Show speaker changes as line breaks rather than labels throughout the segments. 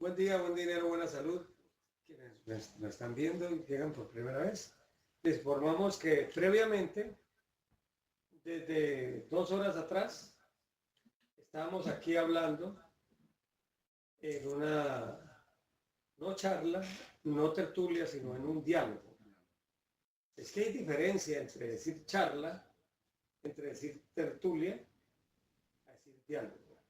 Buen día, buen dinero, buena salud. Quienes nos están viendo y llegan por primera vez, les informamos que previamente, desde 2 horas atrás, estábamos aquí hablando en una, no charla, no tertulia, sino en un diálogo. Es que hay diferencia entre decir charla, entre decir tertulia, a decir diálogo.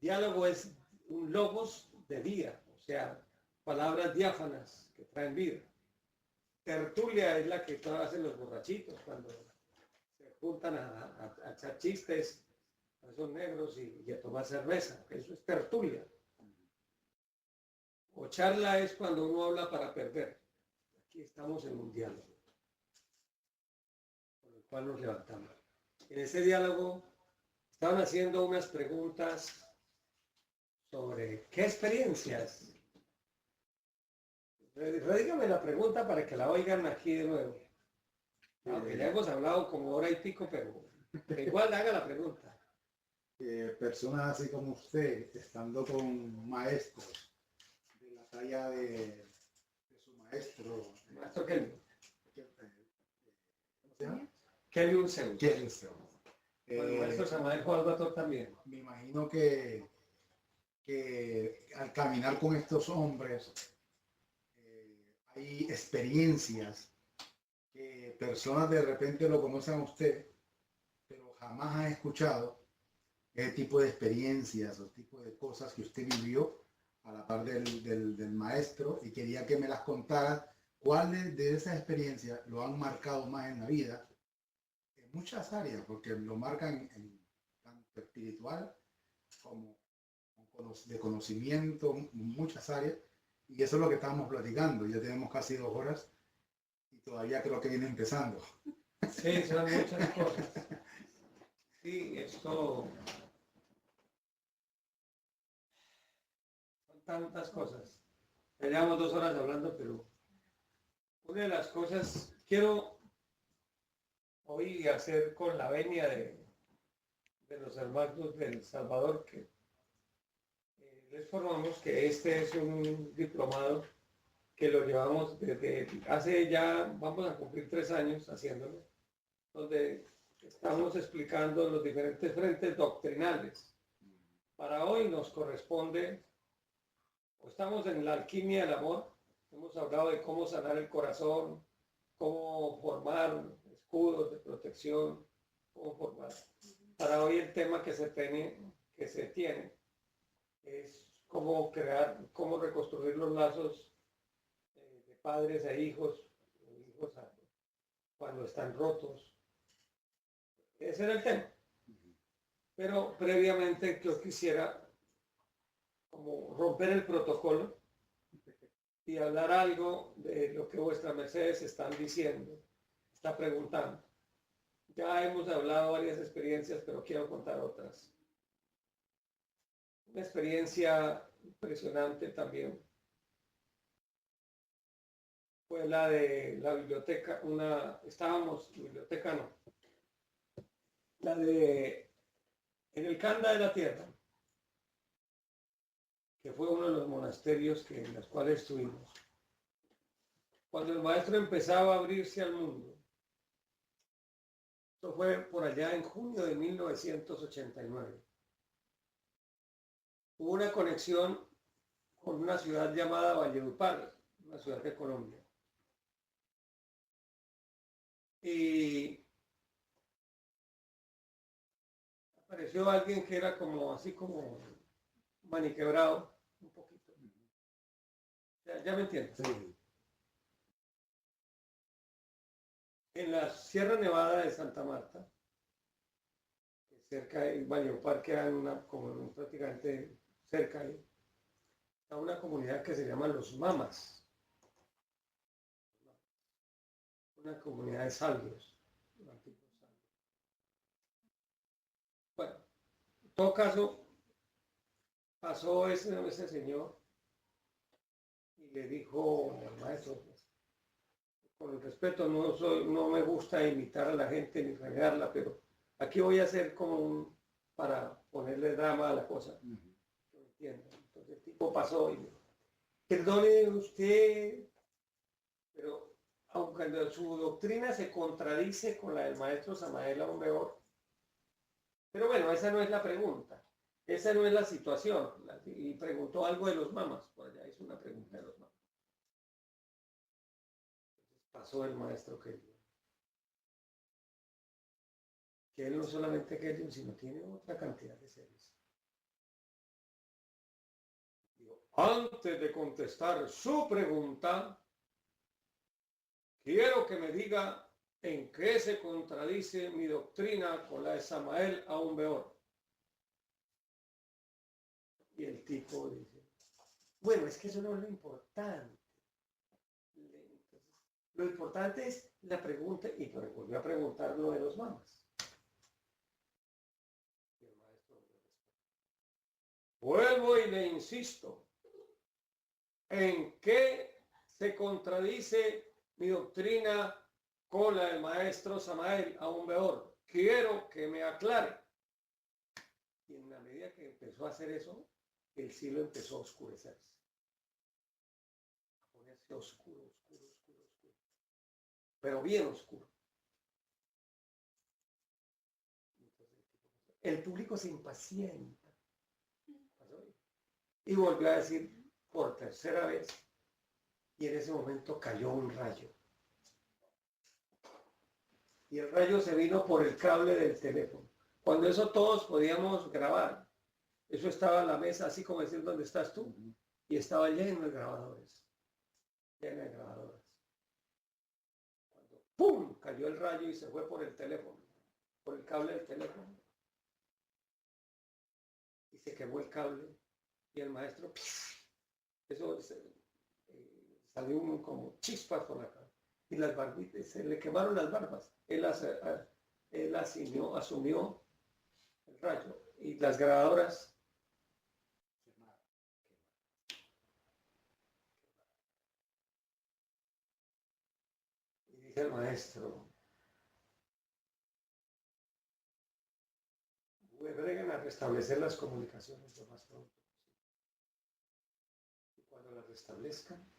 Diálogo es un logos de día, o sea, palabras diáfanas que traen vida. Tertulia es la que hacen los borrachitos cuando se juntan a echar chistes a esos negros y a tomar cerveza. Eso es tertulia. O charla es cuando uno habla para perder. Aquí estamos en un diálogo, con el cual nos levantamos. En ese diálogo estaban haciendo unas preguntas sobre qué experiencias. Redígame la pregunta para que la oigan aquí de nuevo. Aunque ya hemos hablado como hora y pico, pero igual haga la pregunta.
Personas así como usted, estando con maestros de la talla de su maestro.
Maestro Kelvin.
¿Cómo se llama?
Kelvin Zeus.
Kelvin Zeus.
El maestro Samael Juan también.
Me imagino que al caminar con estos hombres hay experiencias que personas de repente lo conocen a usted, pero jamás han escuchado ese tipo de experiencias o tipo de cosas que usted vivió a la par del maestro, y quería que me las contara. ¿Cuáles de esas experiencias lo han marcado más en la vida? En muchas áreas, porque lo marcan en tanto espiritual como de conocimiento, muchas áreas, y eso es lo que estábamos platicando. Ya tenemos casi 2 horas y todavía creo que viene empezando.
Sí, son muchas cosas. Sí, esto son tantas cosas. Ya llevamos 2 horas hablando, pero una de las cosas quiero hoy hacer con la venia de los hermanos del Salvador, que les informamos que este es un diplomado que lo llevamos desde hace ya, vamos a cumplir 3 años haciéndolo, donde estamos explicando los diferentes frentes doctrinales. Para hoy nos corresponde, o estamos en la alquimia del amor, hemos hablado de cómo sanar el corazón, cómo formar escudos de protección, cómo formar. Para hoy el tema que se tiene es cómo crear, cómo reconstruir los lazos de padres e hijos cuando están rotos. Ese era el tema. Pero previamente yo quisiera como romper el protocolo y hablar algo de lo que vuestras mercedes están diciendo, está preguntando. Ya hemos hablado varias experiencias, pero quiero contar otras. Una experiencia impresionante también fue la de la biblioteca, la de en el Kanda de la Tierra, que fue uno de los monasterios en los cuales estuvimos. Cuando el maestro empezaba a abrirse al mundo, esto fue por allá en junio de 1989. Hubo una conexión con una ciudad llamada Valledupar, una ciudad de Colombia. Y apareció alguien que era como así como maniquebrado, un poquito. Ya me entiendes.
Sí.
En la Sierra Nevada de Santa Marta, cerca de Valledupar, queda como prácticamente cerca ahí, está una comunidad que se llama Los Mamas, una comunidad de salvios, antiguos salvios. Bueno, en todo caso, pasó ese señor y le dijo al maestro, con el respeto, no me gusta imitar a la gente ni regarla, pero aquí voy a hacer como para ponerle drama a la cosa. Yo entiendo. Entonces tipo pasó y dijo, perdone usted, pero aunque su doctrina se contradice con la del maestro Samael aún mejor. Pero bueno, esa no es la pregunta. Esa no es la situación. Y preguntó algo de los mamas. Por allá hizo una pregunta de los mamas. Entonces pasó el maestro que él no solamente Kelly, sino tiene otra cantidad de seres. Digo, antes de contestar su pregunta, quiero que me diga en qué se contradice mi doctrina con la de Samael aún peor. Y el tipo dice, bueno, es que eso no es lo importante. Entonces, lo importante es la pregunta, y volvió a preguntar lo de los mamas. Y el maestro vuelvo y le insisto, ¿en qué se contradice mi doctrina con la del maestro Samael aún peor? Quiero que me aclare. Y en la medida que empezó a hacer eso, el cielo empezó a oscurecerse. A ponerse oscuro, oscuro, oscuro, oscuro. Pero bien oscuro. Entonces, el público se impacienta. Y volvió a decir por tercera vez. Y en ese momento cayó un rayo. Y el rayo se vino por el cable del teléfono. Cuando eso todos podíamos grabar. Eso estaba en la mesa, así como decir, ¿dónde estás tú? Y estaba lleno de grabadores. Lleno de grabadoras. Cuando ¡pum! Cayó el rayo y se fue por el teléfono. Por el cable del teléfono. Y se quemó el cable. Y el maestro, eso salió como chispas por la cara. Y las barbitas, se le quemaron las barbas. Él asumió el rayo. Y las grabadoras y dice el maestro, breguen a restablecer las comunicaciones lo más pronto posible. Y cuando las restablezcan,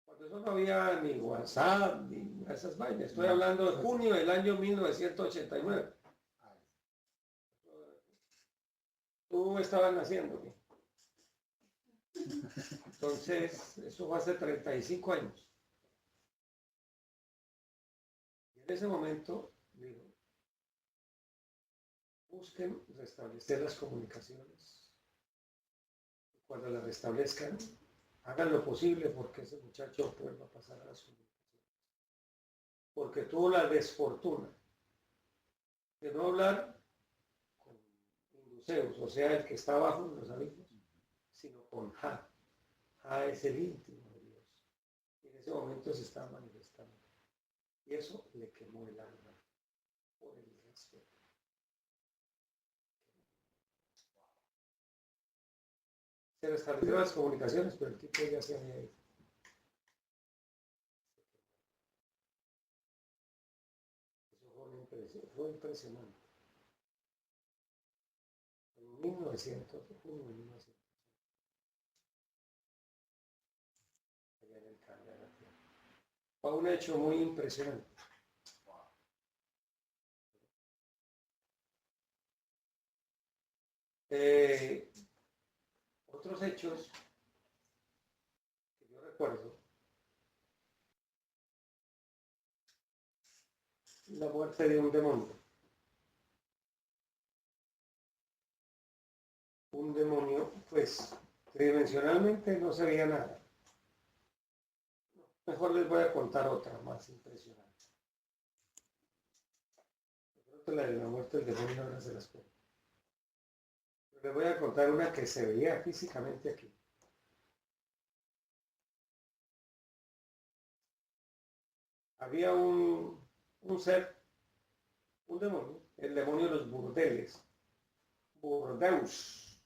cuando eso no había ni WhatsApp, ni esas vainas, estoy hablando de junio del año 1989. Tú estabas naciendo. Entonces, eso fue hace 35 años. Y en ese momento, digo, busquen restablecer las comunicaciones. Cuando las restablezcan, hagan lo posible porque ese muchacho vuelva a pasar a las comunicaciones. Porque tuvo la desfortuna de no hablar con Induceus, o sea, el que está abajo de los abismos, sino con Ja. Ja es el íntimo de Dios. Y en ese momento se está manifestando. Y eso le quemó el alma por el respeto. Se restablecieron las comunicaciones, pero el tipo ya se había ido. Eso fue impresionante. En 1900, junio de 1900, allá en el cambio de la Tierra. Fue un hecho muy impresionante. Otros hechos que yo recuerdo, la muerte de un demonio. Un demonio, pues, tridimensionalmente no se veía nada. Mejor les voy a contar otra más impresionante. Yo creo que la de la muerte del demonio ahora se las cuento. Pero les voy a contar una que se veía físicamente aquí. Había un ser, un demonio, el demonio de los burdeles, Burdeus,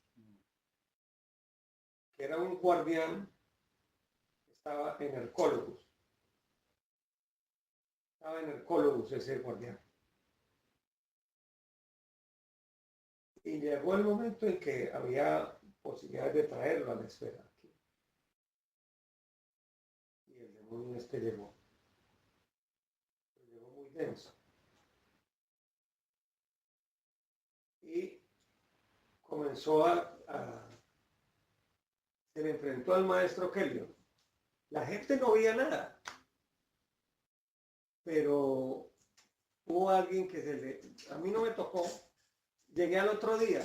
que era un guardián que estaba en Hercólogos. Estaba en Hercólogos ese guardián. Y llegó el momento en que había posibilidades de traerlo a la esfera aquí. Y el demonio llegó muy denso. Y comenzó se le enfrentó al maestro Kelly. La gente no veía nada, pero hubo alguien que a mí no me tocó, llegué al otro día,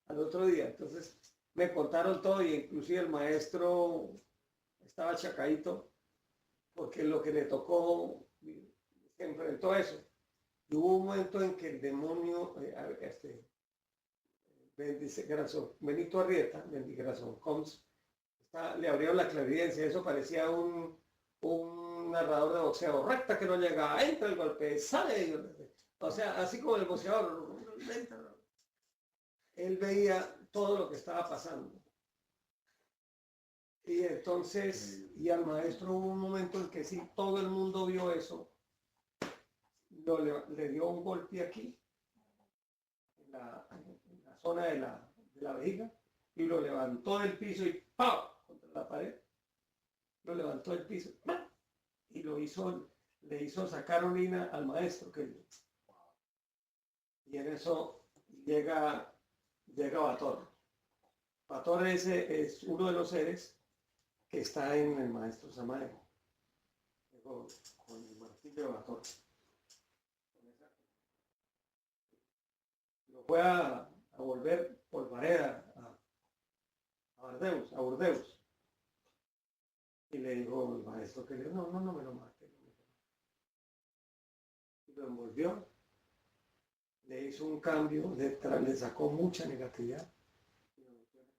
entonces me contaron todo y inclusive el maestro estaba chacadito porque lo que le tocó se enfrentó a eso. Y hubo un momento en que el demonio, Benito Arrieta, Combs, le abrieron la clarividencia, eso parecía un narrador de boxeo, recta que no llega, entra el golpe, sale, o sea, así como el boxeador, él veía todo lo que estaba pasando. Y entonces, y al maestro hubo un momento en que sí, todo el mundo vio eso, le dio un golpe aquí, en la zona de la vejiga, y lo levantó del piso y ¡pam! Contra la pared, lo levantó del piso, ¡pam! Y le hizo sacar orina al maestro. Y en eso llega Bator. Bator es uno de los seres que está en el maestro Samael, con el martillo de Bator. Lo fue a volver por Vareda a Burdeos. Y le dijo el maestro que no me lo mate. Y lo envolvió, le hizo un cambio, le sacó mucha negatividad. Y lo metió en el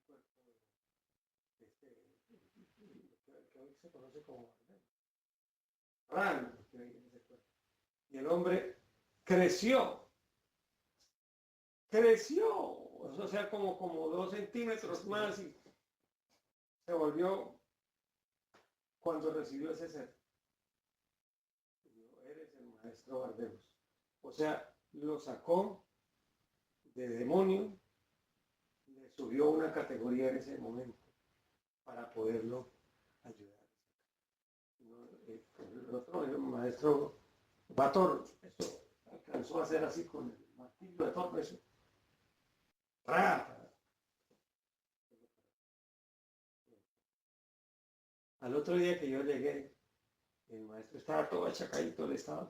cuerpo que hoy se conoce como rana. Y el hombre creció, o sea, como 2 centímetros más y se volvió cuando recibió ese ser. Eres el maestro Bardeus. O sea, lo sacó de demonio, le subió una categoría en ese momento para poderlo ayudar. El otro, el maestro Bator, eso alcanzó a hacer así con el martillo de Thor, eso. Al otro día que yo llegué, el maestro estaba todo achacadito,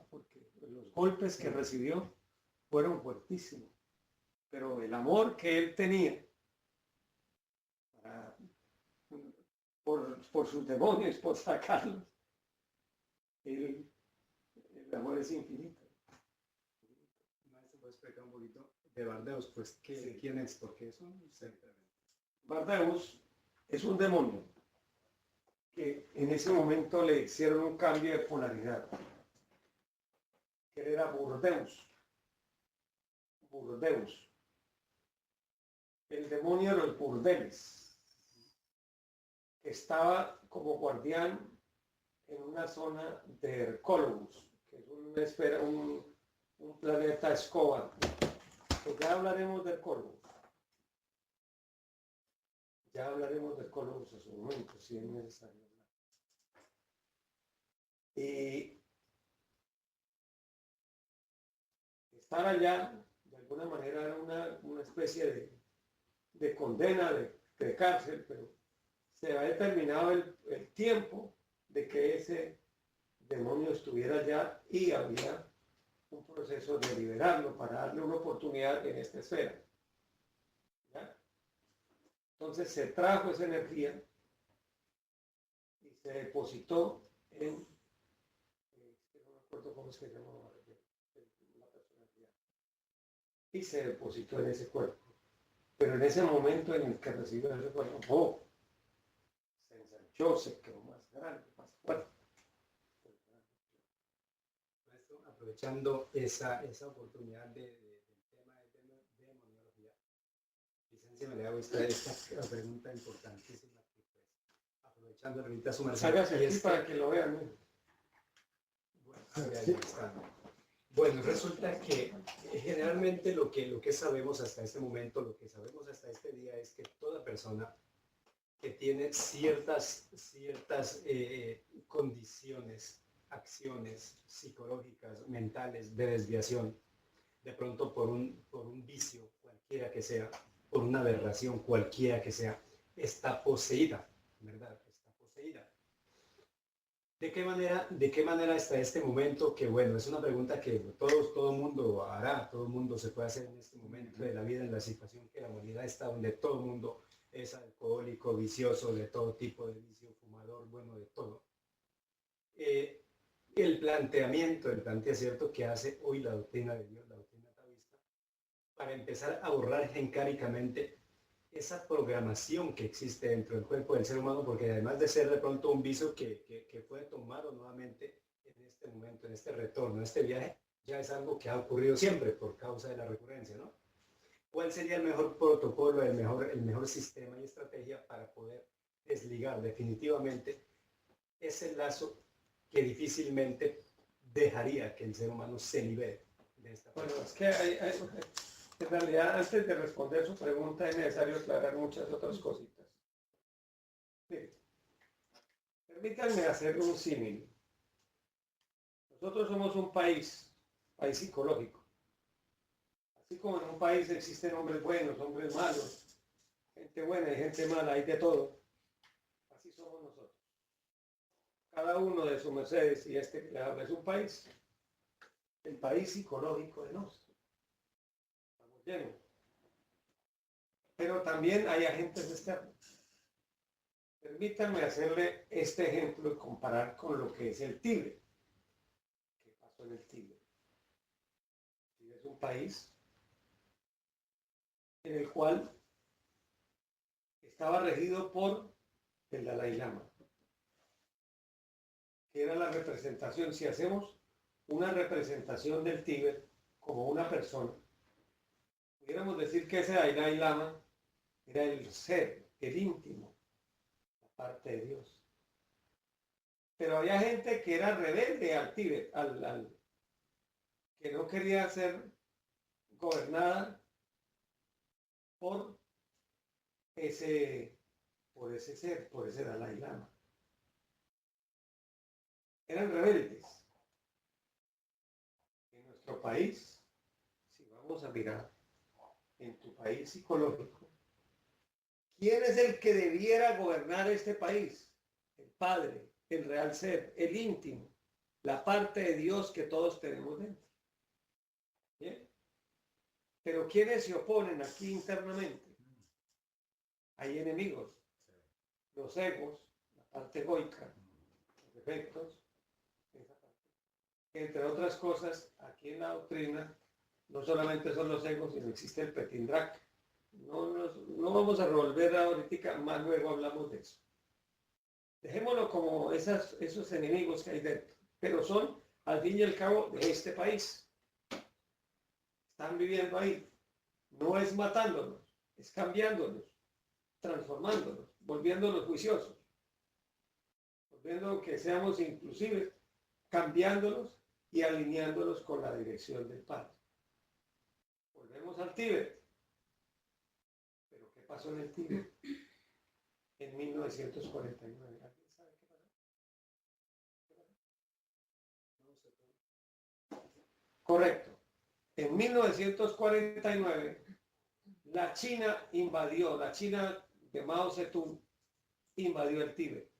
porque los golpes que recibió fueron fuertísimos. Pero el amor que él tenía por sus demonios, por sacarlos, el amor es infinito.
Maestro, ¿puedes explicar un poquito de Bardeus? Pues, ¿quién es? Porque es un ser tremendo.
Bardeus es un demonio que en ese momento le hicieron un cambio de polaridad. Que era Burdeus. El demonio de los burdeles. Estaba como guardián en una zona de Hercólogos, que es una esfera, un planeta escoba. Pues ya hablaremos de Hercólogos. Ya hablaremos de Hercólogos a su momento, si es necesario. Y estar allá, de alguna manera, era una especie de condena, de cárcel, pero se había determinado el tiempo de que ese demonio estuviera allá y había un proceso de liberarlo para darle una oportunidad en esta esfera. ¿Ya? Entonces se trajo esa energía y se depositó en, no me acuerdo cómo es que se llama la personalidad, y se depositó en ese cuerpo. Pero en ese momento en el que recibió ese cuerpo, se ensanchó, se quedó más grande, más fuerte.
Aprovechando esa oportunidad del tema de demoniología, licencia, me le hago esta pregunta importantísima. Aprovechando ahorita su merced.
Hágase aquí para que lo vean.
Bueno, ahí está.
Bueno, resulta que generalmente lo que sabemos hasta este momento, lo que sabemos hasta este día es que toda persona que tiene ciertas condiciones, acciones psicológicas, mentales de desviación, de pronto por un vicio cualquiera que sea, por una aberración cualquiera que sea, está poseída, ¿verdad? Está poseída. ¿De qué manera hasta este momento? Que bueno, es una pregunta que todo el mundo hará, todo el mundo se puede hacer en este momento de la vida, en la situación que la humanidad está, donde todo el mundo es alcohólico, vicioso, de todo tipo de vicio, fumador, bueno, de todo. Eh, el planteamiento que hace hoy la doctrina de Dios, la doctrina taoísta, para empezar a borrar gencáricamente esa programación que existe dentro del cuerpo del ser humano, porque además de ser de pronto un vicio que fue tomado nuevamente en este momento, en este retorno, en este viaje, ya es algo que ha ocurrido siempre por causa de la recurrencia, ¿no? ¿Cuál sería el mejor protocolo, el mejor sistema y estrategia para poder desligar definitivamente ese lazo que difícilmente dejaría que el ser humano se libere de esta
Bueno,
persona?
es que en realidad, antes de responder su pregunta, es necesario aclarar muchas otras cositas. Mire, permítanme hacer un símil. Nosotros somos un país psicológico. Así como en un país existen hombres buenos, hombres malos, gente buena y gente mala, hay de todo. Así somos nosotros. Cada uno de sus mercedes y este que le habla es un país. El país psicológico de nosotros. Estamos llenos. Pero también hay agentes externos. Permítanme hacerle este ejemplo y comparar con lo que es el Tíbet. ¿Qué pasó en el Tíbet? Tíbet es un país en el cual estaba regido por el Dalai Lama, que era la representación. Si hacemos una representación del Tíbet como una persona, pudiéramos decir que ese Dalai Lama era el ser, el íntimo, la parte de Dios. Pero había gente que era rebelde al Tíbet, que no quería ser gobernada por ese, por ese ser, por ese Dalai Lama. Eran rebeldes. En nuestro país, si vamos a mirar en tu país psicológico, ¿quién es el que debiera gobernar este país? El Padre, el real ser, el íntimo, la parte de Dios que todos tenemos dentro. ¿Bien? Pero ¿quiénes se oponen aquí internamente? Hay enemigos, los egos, la parte egoica, los defectos, esa parte. Entre otras cosas, aquí en la doctrina no solamente son los egos, sino existe el petindrak. No vamos a revolver ahorita, más luego hablamos de eso. Dejémoslo como esos enemigos que hay dentro, pero son al fin y al cabo de este país. Están viviendo ahí. No es matándolos, es cambiándolos, transformándolos, volviéndolos juiciosos, volviendo que seamos inclusive, cambiándolos y alineándolos con la dirección del Padre. Volvemos al Tíbet. ¿Pero qué pasó en el Tíbet? En 1949. ¿Alguien sabe qué pasó? Correcto. En 1949, la China de Mao Zedong invadió el Tíbet.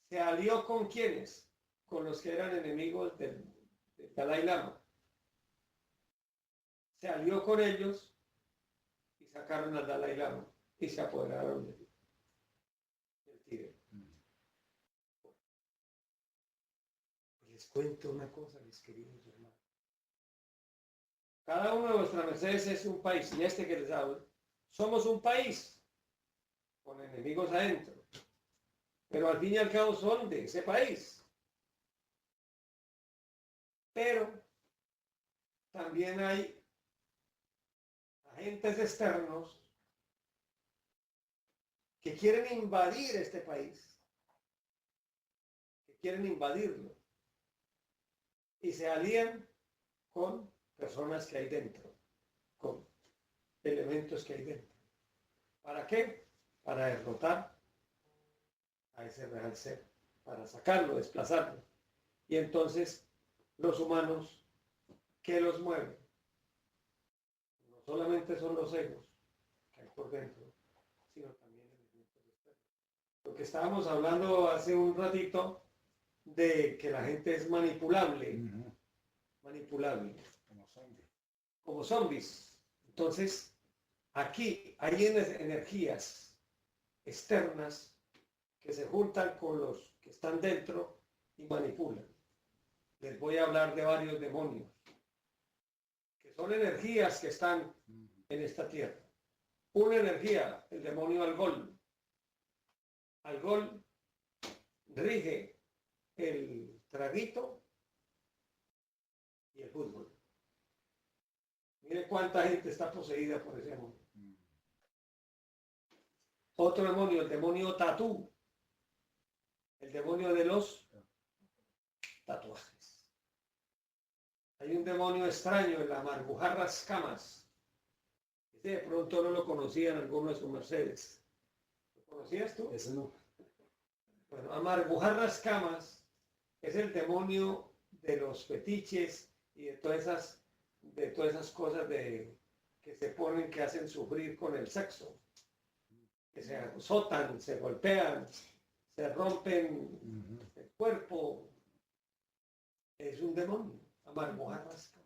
¿Se alió con quiénes? Con los que eran enemigos del Dalai Lama. Se alió con ellos y sacaron al Dalai Lama y se apoderaron del Tíbet. Les cuento una cosa, mis queridos hermanos. Cada uno de vuestras mercedes es un país, y este que les hablo, somos un país con enemigos adentro, pero al fin y al cabo son de ese país. Pero también hay agentes externos que quieren invadir este país, que quieren invadirlo. y se alían con personas que hay dentro, con elementos que hay dentro. ¿Para qué? Para derrotar a ese real ser, para sacarlo, desplazarlo. Y entonces los humanos, ¿qué los mueve? No solamente son los egos que hay por dentro, sino también elementos externos. Lo que estábamos hablando hace un ratito de que la gente es manipulable, manipulable,
Como zombie.
como zombies. Entonces, aquí hay energías externas que se juntan con los que están dentro y manipulan. Les voy a hablar de varios demonios, que son energías que están en esta tierra. Una energía, el demonio Algol. Algol rige el traguito y el fútbol. Mire cuánta gente está poseída por ese demonio. Otro demonio, el demonio tatú. El demonio de los tatuajes. Hay un demonio extraño en la Amargujarras Camas. Este de pronto no lo conocían algunos de sus mercedes. ¿Lo conocías tú?
Eso no.
Bueno, Amargujarras Camas es el demonio de los fetiches y de todas esas cosas que se ponen que hacen sufrir con el sexo. Que se azotan, se golpean, se rompen el cuerpo. Es un demonio, Amargujarras Camas.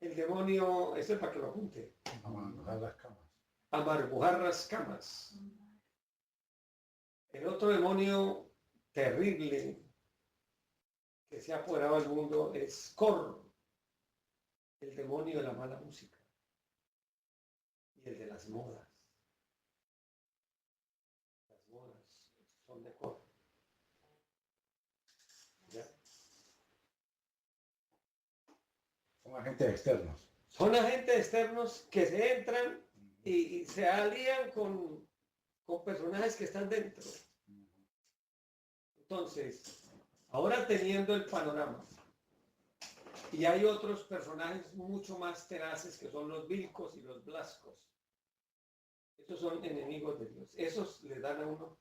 El demonio, ese es para que lo apunte.
Amargujar las camas.
Amargujarras Camas. El otro demonio terrible que se ha apoderado del mundo es Cor, el demonio de la mala música y el de las modas. Las modas son de Cor. ¿Ya?
Son agentes externos.
Son agentes externos que se entran y se alían con personajes que están dentro. Entonces, ahora teniendo el panorama, y hay otros personajes mucho más tenaces que son los vilcos y los blascos. Esos son enemigos de Dios. Esos le dan a uno,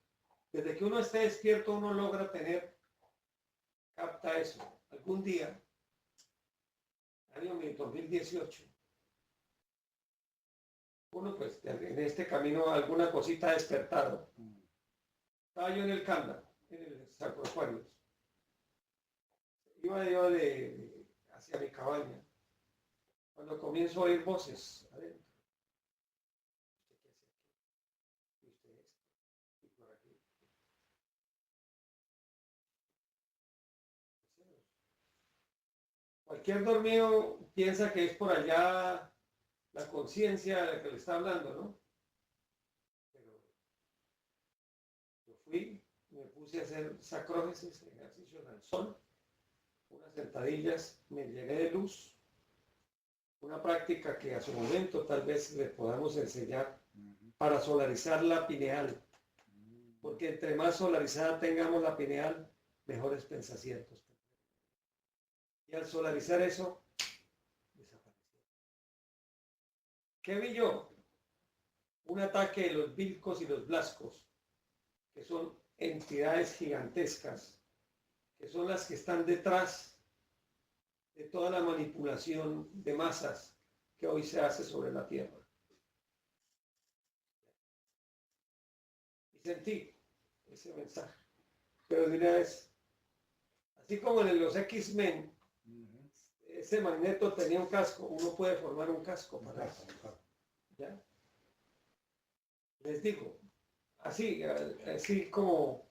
desde que uno esté despierto, uno logra capta eso. Algún día, año 2018, uno pues en este camino alguna cosita ha despertado. Estaba yo en el Canda, en el Sacroacuarios. Iba yo hacia mi cabaña, cuando comienzo a oír voces adentro. ¿Usted qué hace aquí? ¿Y usted esto? ¿Y por aquí? Cualquier dormido piensa que es por allá la conciencia de la que le está hablando, ¿no? Pero yo fui, me puse a hacer sacrógesis, ejercicios al sol, unas sentadillas, me llené de luz, una práctica que a su momento tal vez le podamos enseñar para solarizar la pineal, porque entre más solarizada tengamos la pineal, mejores pensamientos. Y al solarizar eso, desapareció. ¿Qué vi yo? Un ataque de los vilcos y los blascos, que son entidades gigantescas, que son las que están detrás de toda la manipulación de masas que hoy se hace sobre la Tierra. Y sentí ese mensaje. Pero de una vez, así como en los X-Men, ese Magneto tenía un casco, uno puede formar un casco para eso. ¿Ya? Les digo, así como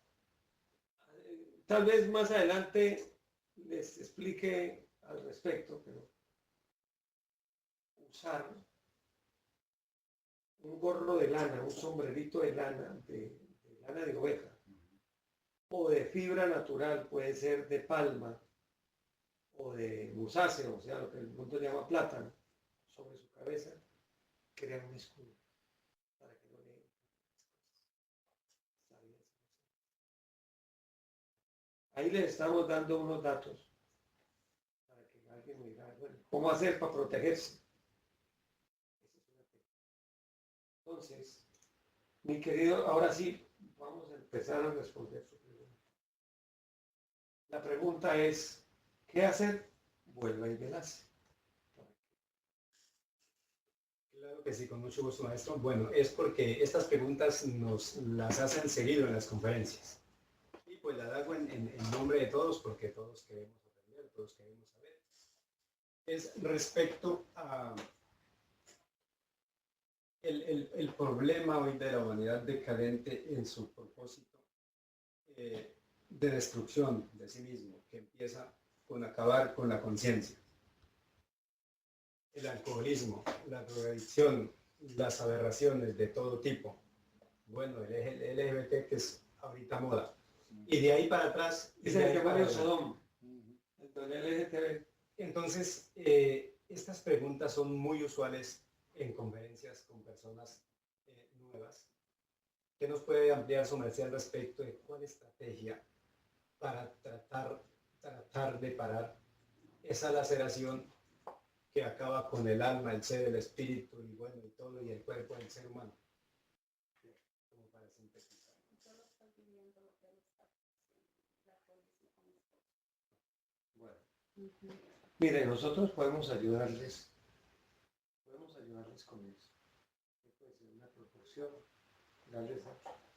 tal vez más adelante les explique al respecto, pero usar un gorro de lana, un sombrerito de lana, de lana de oveja, o de fibra natural, puede ser de palma, o de musáceo, o sea, lo que el mundo llama plátano, sobre su cabeza, crea un escudo para que no le Ahí les estamos dando unos datos para que alguien me diga, bueno, ¿cómo hacer para protegerse? Entonces, mi querido, ahora sí, vamos a empezar a responder su pregunta. La pregunta es, ¿qué hacer? Vuelva y velace.
Claro que sí, con mucho gusto, maestro. Bueno, es porque estas preguntas nos las hacen seguido en las conferencias. Y pues las hago en nombre de todos porque todos queremos aprender, todos queremos saber. Es respecto a el problema hoy de la humanidad decadente en su propósito de destrucción de sí mismo, que empieza con acabar con la conciencia. El alcoholismo, la drogadicción, las aberraciones de todo tipo. Bueno, el LGBT que es ahorita moda. Y de ahí para atrás...
Es el que Mario Sodom, el LGTB.
Entonces, estas preguntas son muy usuales en conferencias con personas nuevas. ¿Qué nos puede ampliar su merced al respecto de cuál estrategia para tratar de parar esa laceración que acaba con el alma, el ser, el espíritu y bueno, y todo, y el cuerpo del ser humano? Como para sintetizar.
Bueno, mire, nosotros podemos ayudarles con eso. Puede ser una proporción,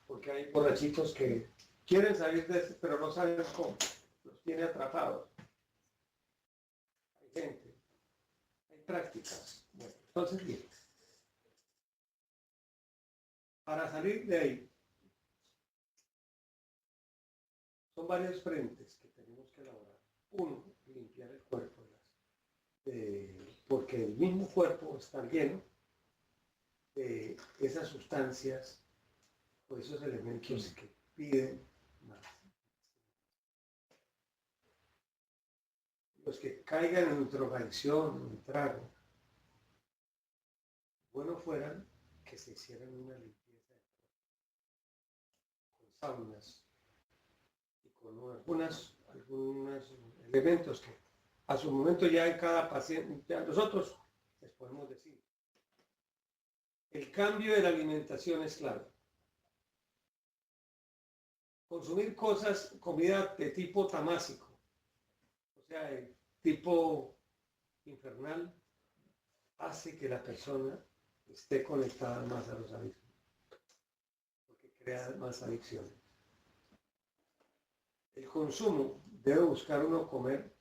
porque hay borrachitos que quieren salir de esto, pero no saben cómo, los tiene atrapados. Hay gente, hay prácticas. Bueno, entonces, bien, para salir de ahí, son varios frentes que tenemos que elaborar. Uno, limpiar el cuerpo, porque el mismo cuerpo está lleno de esas sustancias o esos elementos que piden más. Los que caigan en drogadicción, en trago, bueno fuera que se hicieran una limpieza con saunas y con algunos elementos que a su momento ya en cada paciente, ya nosotros les podemos decir. El cambio de la alimentación es clave. Consumir comida de tipo tamásico, o sea, de tipo infernal, hace que la persona esté conectada más a los abismos, porque crea más adicciones. El consumo debe buscar uno comer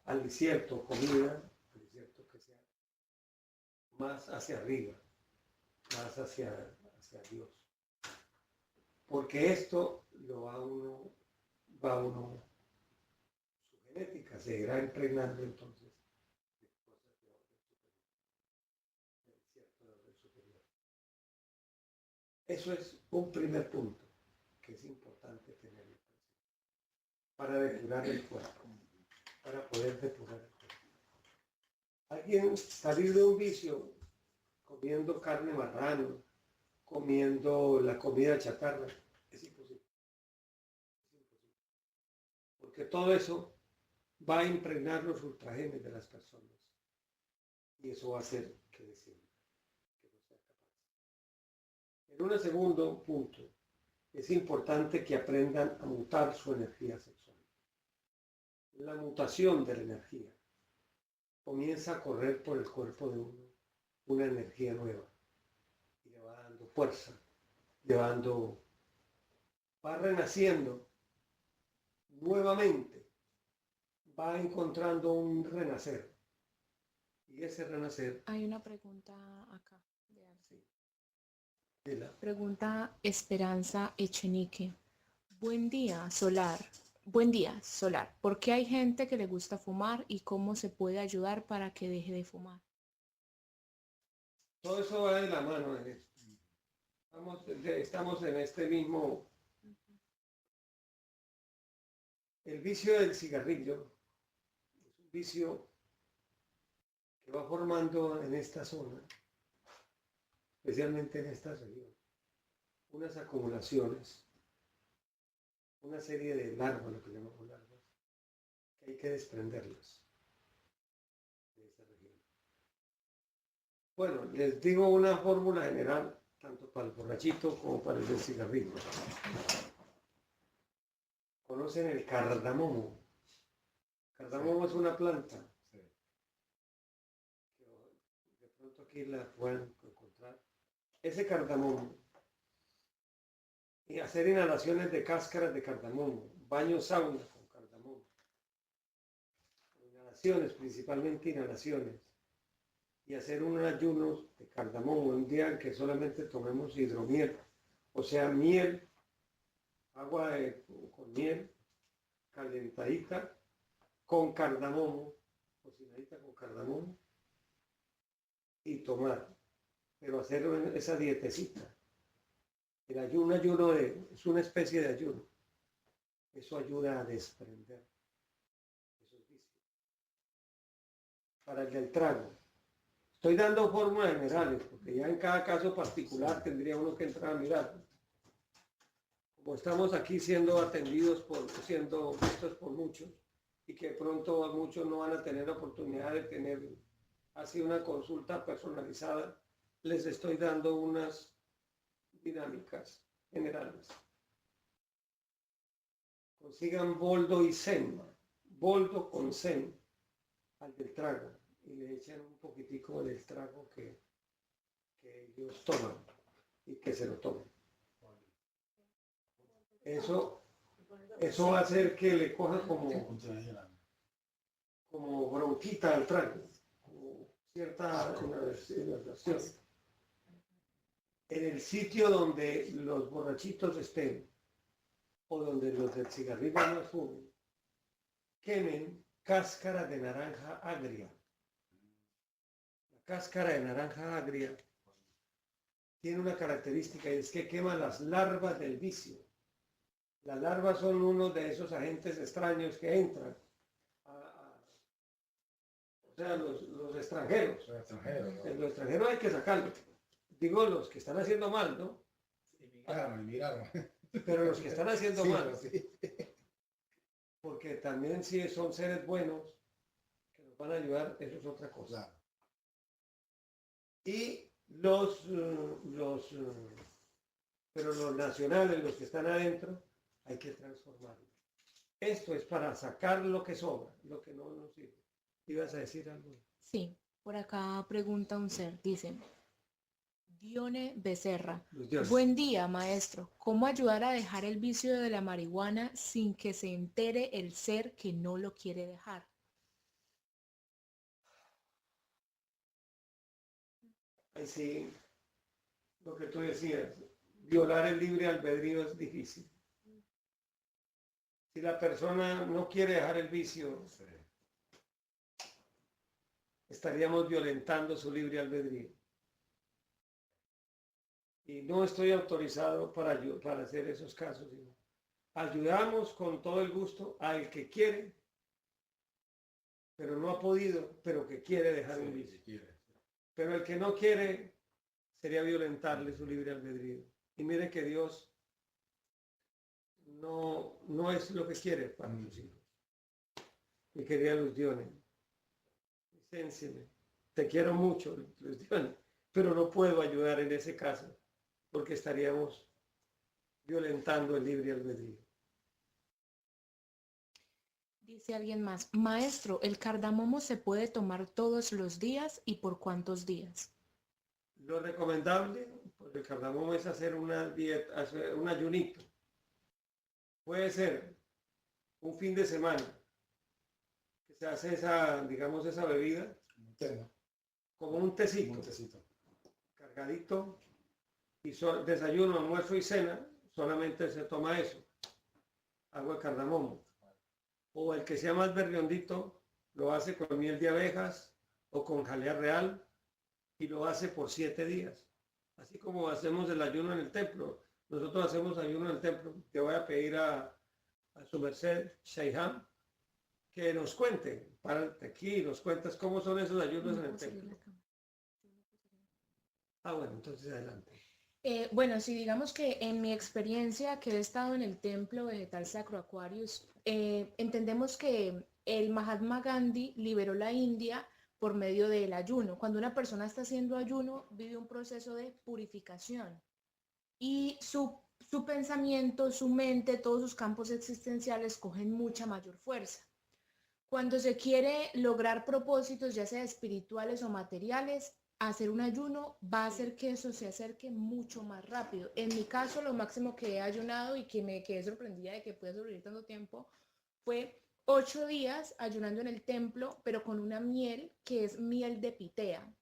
alicierto, comida, alicierto que sea más hacia arriba, más hacia Dios. Porque esto lo va uno, su genética se irá impregnando entonces de cosas de orden superior. Eso es un primer punto que es importante tener en cuenta para depurar el cuerpo, para poder depurar el cuerpo. Alguien salir de un vicio comiendo carne marrano, comiendo la comida chatarra, es imposible. Porque todo eso va a impregnar los ultragenes de las personas y eso va a hacer que descienda, que no sea capaz. En un segundo punto, es importante que aprendan a mutar su energía sexual. La mutación de la energía comienza a correr por el cuerpo de uno una energía nueva y le va dando fuerza, va renaciendo nuevamente, va encontrando un renacer. Y ese renacer...
Hay una pregunta acá.
Sí.
Pregunta Esperanza Echenique. Buen día, Solar. Buen día, Solar. ¿Por qué hay gente que le gusta fumar y cómo se puede ayudar para que deje de fumar?
Todo eso va de la mano. Estamos en este mismo... El vicio del cigarrillo es un vicio que va formando en esta zona, especialmente en esta región, unas acumulaciones una serie de larvas, lo que llamamos larvas, que hay que desprenderlas de esa región. Bueno, les digo una fórmula general, tanto para el borrachito como para el del cigarrillo. ¿Conocen el cardamomo? Cardamomo es una planta.
Sí.
Que de pronto aquí la pueden encontrar. Ese cardamomo. Y hacer inhalaciones de cáscaras de cardamomo. Baño sauna con cardamomo. Inhalaciones, principalmente inhalaciones. Y hacer un ayuno de cardamomo. Un día en que solamente tomemos hidromiel. O sea, miel. Agua con miel. Calentadita. Con cardamomo, cocinadita con cardamomo, y tomar, pero hacer esa dietecita. El ayuno es una especie de ayuno. Eso ayuda a desprender esos vicios. Para el del trago, estoy dando fórmulas generales, porque ya en cada caso particular tendría uno que entrar a mirar. Como estamos aquí siendo atendidos siendo vistos por muchos, y que pronto muchos no van a tener la oportunidad de tener así una consulta personalizada, les estoy dando unas dinámicas generales. Consigan boldo y zen, boldo con zen al del trago, y le echan un poquitico del trago que ellos toman y que se lo tomen. Eso va a hacer que le coja como bronquita al trago, como cierta inhalación. En el sitio donde los borrachitos estén, o donde los del cigarrillo no fumen, quemen cáscara de naranja agria. La cáscara de naranja agria tiene una característica, y es que quema las larvas del vicio. Las larvas son uno de esos agentes extraños que entran. O sea, los extranjeros. Los extranjeros hay que sacarlos. Digo, los que están haciendo mal, ¿no?
Emigraron.
Pero los que están haciendo mal.
Sí.
Porque también si son seres buenos que nos van a ayudar, eso es otra cosa.
Claro.
Y pero los nacionales, los que están adentro, hay que transformarlo. Esto es para sacar lo que sobra, lo que no nos sirve. ¿Ibas a decir algo?
Sí, por acá pregunta un ser, dice, Dione Becerra. Buen día, maestro. ¿Cómo ayudar a dejar el vicio de la marihuana sin que se entere el ser que no lo quiere dejar?
Ahí sí, lo que tú decías, violar el libre albedrío es difícil. Si la persona no quiere dejar el vicio, estaríamos violentando su libre albedrío. Y no estoy autorizado para hacer esos casos. Ayudamos con todo el gusto al que quiere, pero no ha podido, pero que quiere dejar el vicio. Pero el que no quiere sería violentarle su libre albedrío. Y mire que Dios no es lo que quiere para sus hijos. Mi querida Luz Dione, licéncieme, te quiero mucho, Luz Dione, pero no puedo ayudar en ese caso, porque estaríamos violentando el libre albedrío.
Dice alguien más, maestro, ¿el cardamomo se puede tomar todos los días y por cuántos días?
Lo recomendable por el cardamomo es hacer una dieta, hacer un ayunito. Puede ser un fin de semana que se hace esa bebida como un tecito, cargadito, y desayuno, almuerzo y cena, solamente se toma eso, agua de cardamomo. O el que sea más berriondito, lo hace con miel de abejas o con jalea real, y lo hace por 7 días. Así como hacemos el ayuno en el templo. Nosotros hacemos ayuno en el templo. Te voy a pedir a su merced, Shayham, que nos cuente, párate aquí y nos cuentas cómo son esos ayunos en el templo. Ah, bueno, entonces adelante.
Bueno, sí, digamos que en mi experiencia que he estado en el templo vegetal Sacro Aquarius, entendemos que el Mahatma Gandhi liberó la India por medio del ayuno. Cuando una persona está haciendo ayuno, vive un proceso de purificación y su pensamiento, su mente, todos sus campos existenciales cogen mucha mayor fuerza. Cuando se quiere lograr propósitos, ya sea espirituales o materiales, hacer un ayuno va a hacer que eso se acerque mucho más rápido. En mi caso, lo máximo que he ayunado y que me quedé sorprendida de que pueda sobrevivir tanto tiempo fue 8 días ayunando en el templo, pero con una miel que es miel de pitea.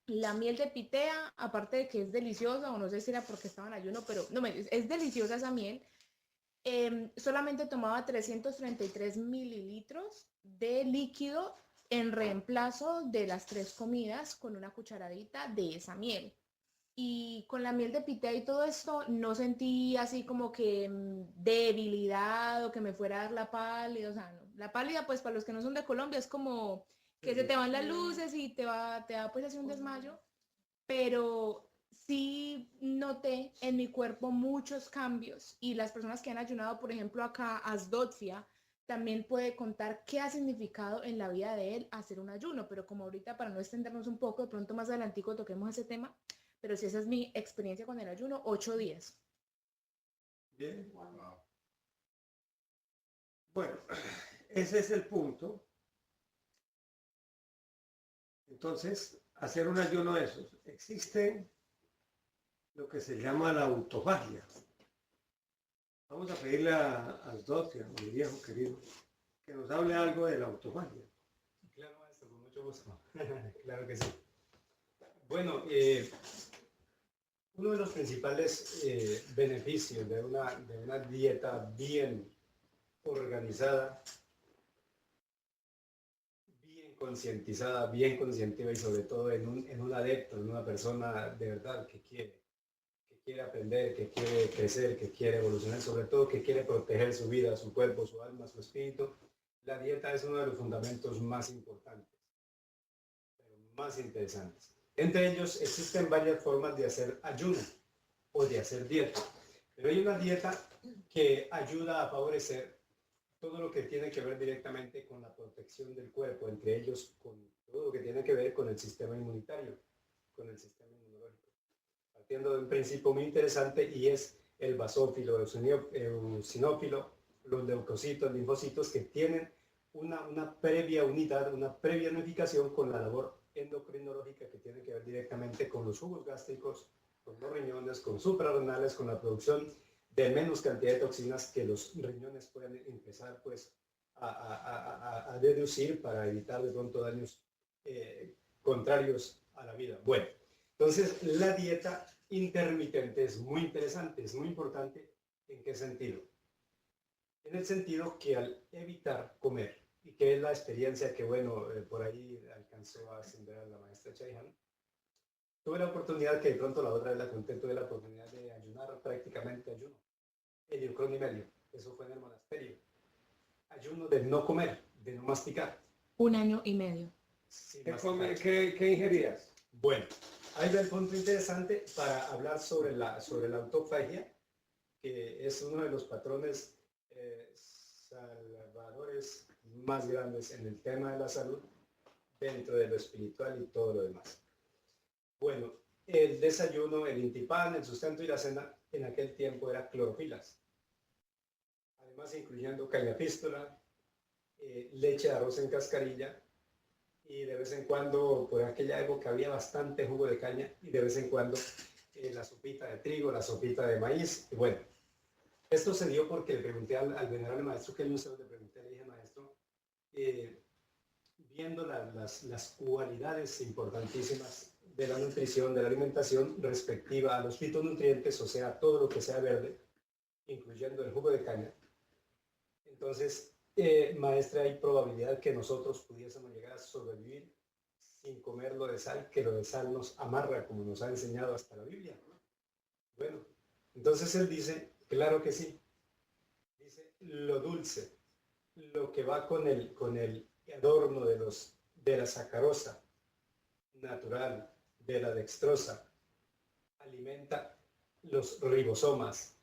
La miel de pitea, aparte de que es deliciosa, o no sé si era porque estaba en ayuno, pero no, es deliciosa esa miel. Solamente tomaba 333 mililitros de líquido en reemplazo de las 3 comidas con una cucharadita de esa miel. Y con la miel de pitea y todo esto no sentí así como que debilidad o que me fuera a dar la pálida, o sea, no. La pálida, pues para los que no son de Colombia, es como que se te van las luces y te da pues así un desmayo, pero sí noté en mi cuerpo muchos cambios y las personas que han ayunado, por ejemplo, acá Asdotfia, también puede contar qué ha significado en la vida de él hacer un ayuno, pero como ahorita para no extendernos un poco, de pronto más adelantico toquemos ese tema, pero si esa es mi experiencia con el ayuno, 8 días.
Bien. Bueno, ese es el punto. Entonces, hacer un ayuno de esos. Existe lo que se llama la autofagia. Vamos a pedirle a Asdotia, mi viejo querido, que nos hable algo de la autofagia.
Claro, maestro, con mucho gusto. Claro que sí. Bueno, uno de los principales beneficios de una dieta bien organizada, bien concientizada, bien conscientiva y sobre todo en un adepto, en una persona de verdad que quiere aprender, que quiere crecer, que quiere evolucionar, sobre todo que quiere proteger su vida, su cuerpo, su alma, su espíritu. La dieta es uno de los fundamentos más importantes, pero más interesantes. Entre ellos existen varias formas de hacer ayuno o de hacer dieta, pero hay una dieta que ayuda a favorecer todo lo que tiene que ver directamente con la protección del cuerpo, entre ellos con todo lo que tiene que ver con el sistema inmunitario, con el sistema inmunológico. Partiendo de un principio muy interesante y es el basófilo, eosinófilo, los leucocitos, linfocitos que tienen una previa unidad, una previa unificación con la labor endocrinológica que tiene que ver directamente con los jugos gástricos, con los riñones, con suprarrenales, con la producción de menos cantidad de toxinas que los riñones pueden empezar pues a deducir para evitar de pronto daños contrarios a la vida. Bueno, entonces la dieta intermitente es muy interesante, es muy importante. ¿En qué sentido? En el sentido que al evitar comer, y que es la experiencia que, bueno, por ahí alcanzó a sembrar la maestra Chaihan, tuve la oportunidad, que de pronto la otra vez la conté, tuve la oportunidad de ayunar prácticamente ayuno, mediocrón y medio, eso fue en el monasterio. Ayuno de no comer, de no masticar.
1 año y medio.
¿Qué ingerías?
Bueno, ahí va el punto interesante para hablar sobre la autofagia, que es uno de los patrones salvadores más grandes en el tema de la salud, dentro de lo espiritual y todo lo demás. Bueno, el desayuno, el intipán, el sustento y la cena en aquel tiempo era clorofilas. Además, incluyendo cañapístola, leche de arroz en cascarilla, y de vez en cuando, por aquella época había bastante jugo de caña, y de vez en cuando la sopita de trigo, la sopita de maíz. Y bueno, esto se dio porque le pregunté al venerable maestro que le pregunté, le dije, maestro, viendo las cualidades importantísimas de la nutrición, de la alimentación respectiva a los fitonutrientes, o sea, todo lo que sea verde, incluyendo el jugo de caña. Entonces, maestra, hay probabilidad que nosotros pudiésemos llegar a sobrevivir sin comer lo de sal, que lo de sal nos amarra, como nos ha enseñado hasta la Biblia. Bueno, entonces él dice, claro que sí. Dice, lo dulce, lo que va con el adorno de la sacarosa natural, de la dextrosa, alimenta los ribosomas,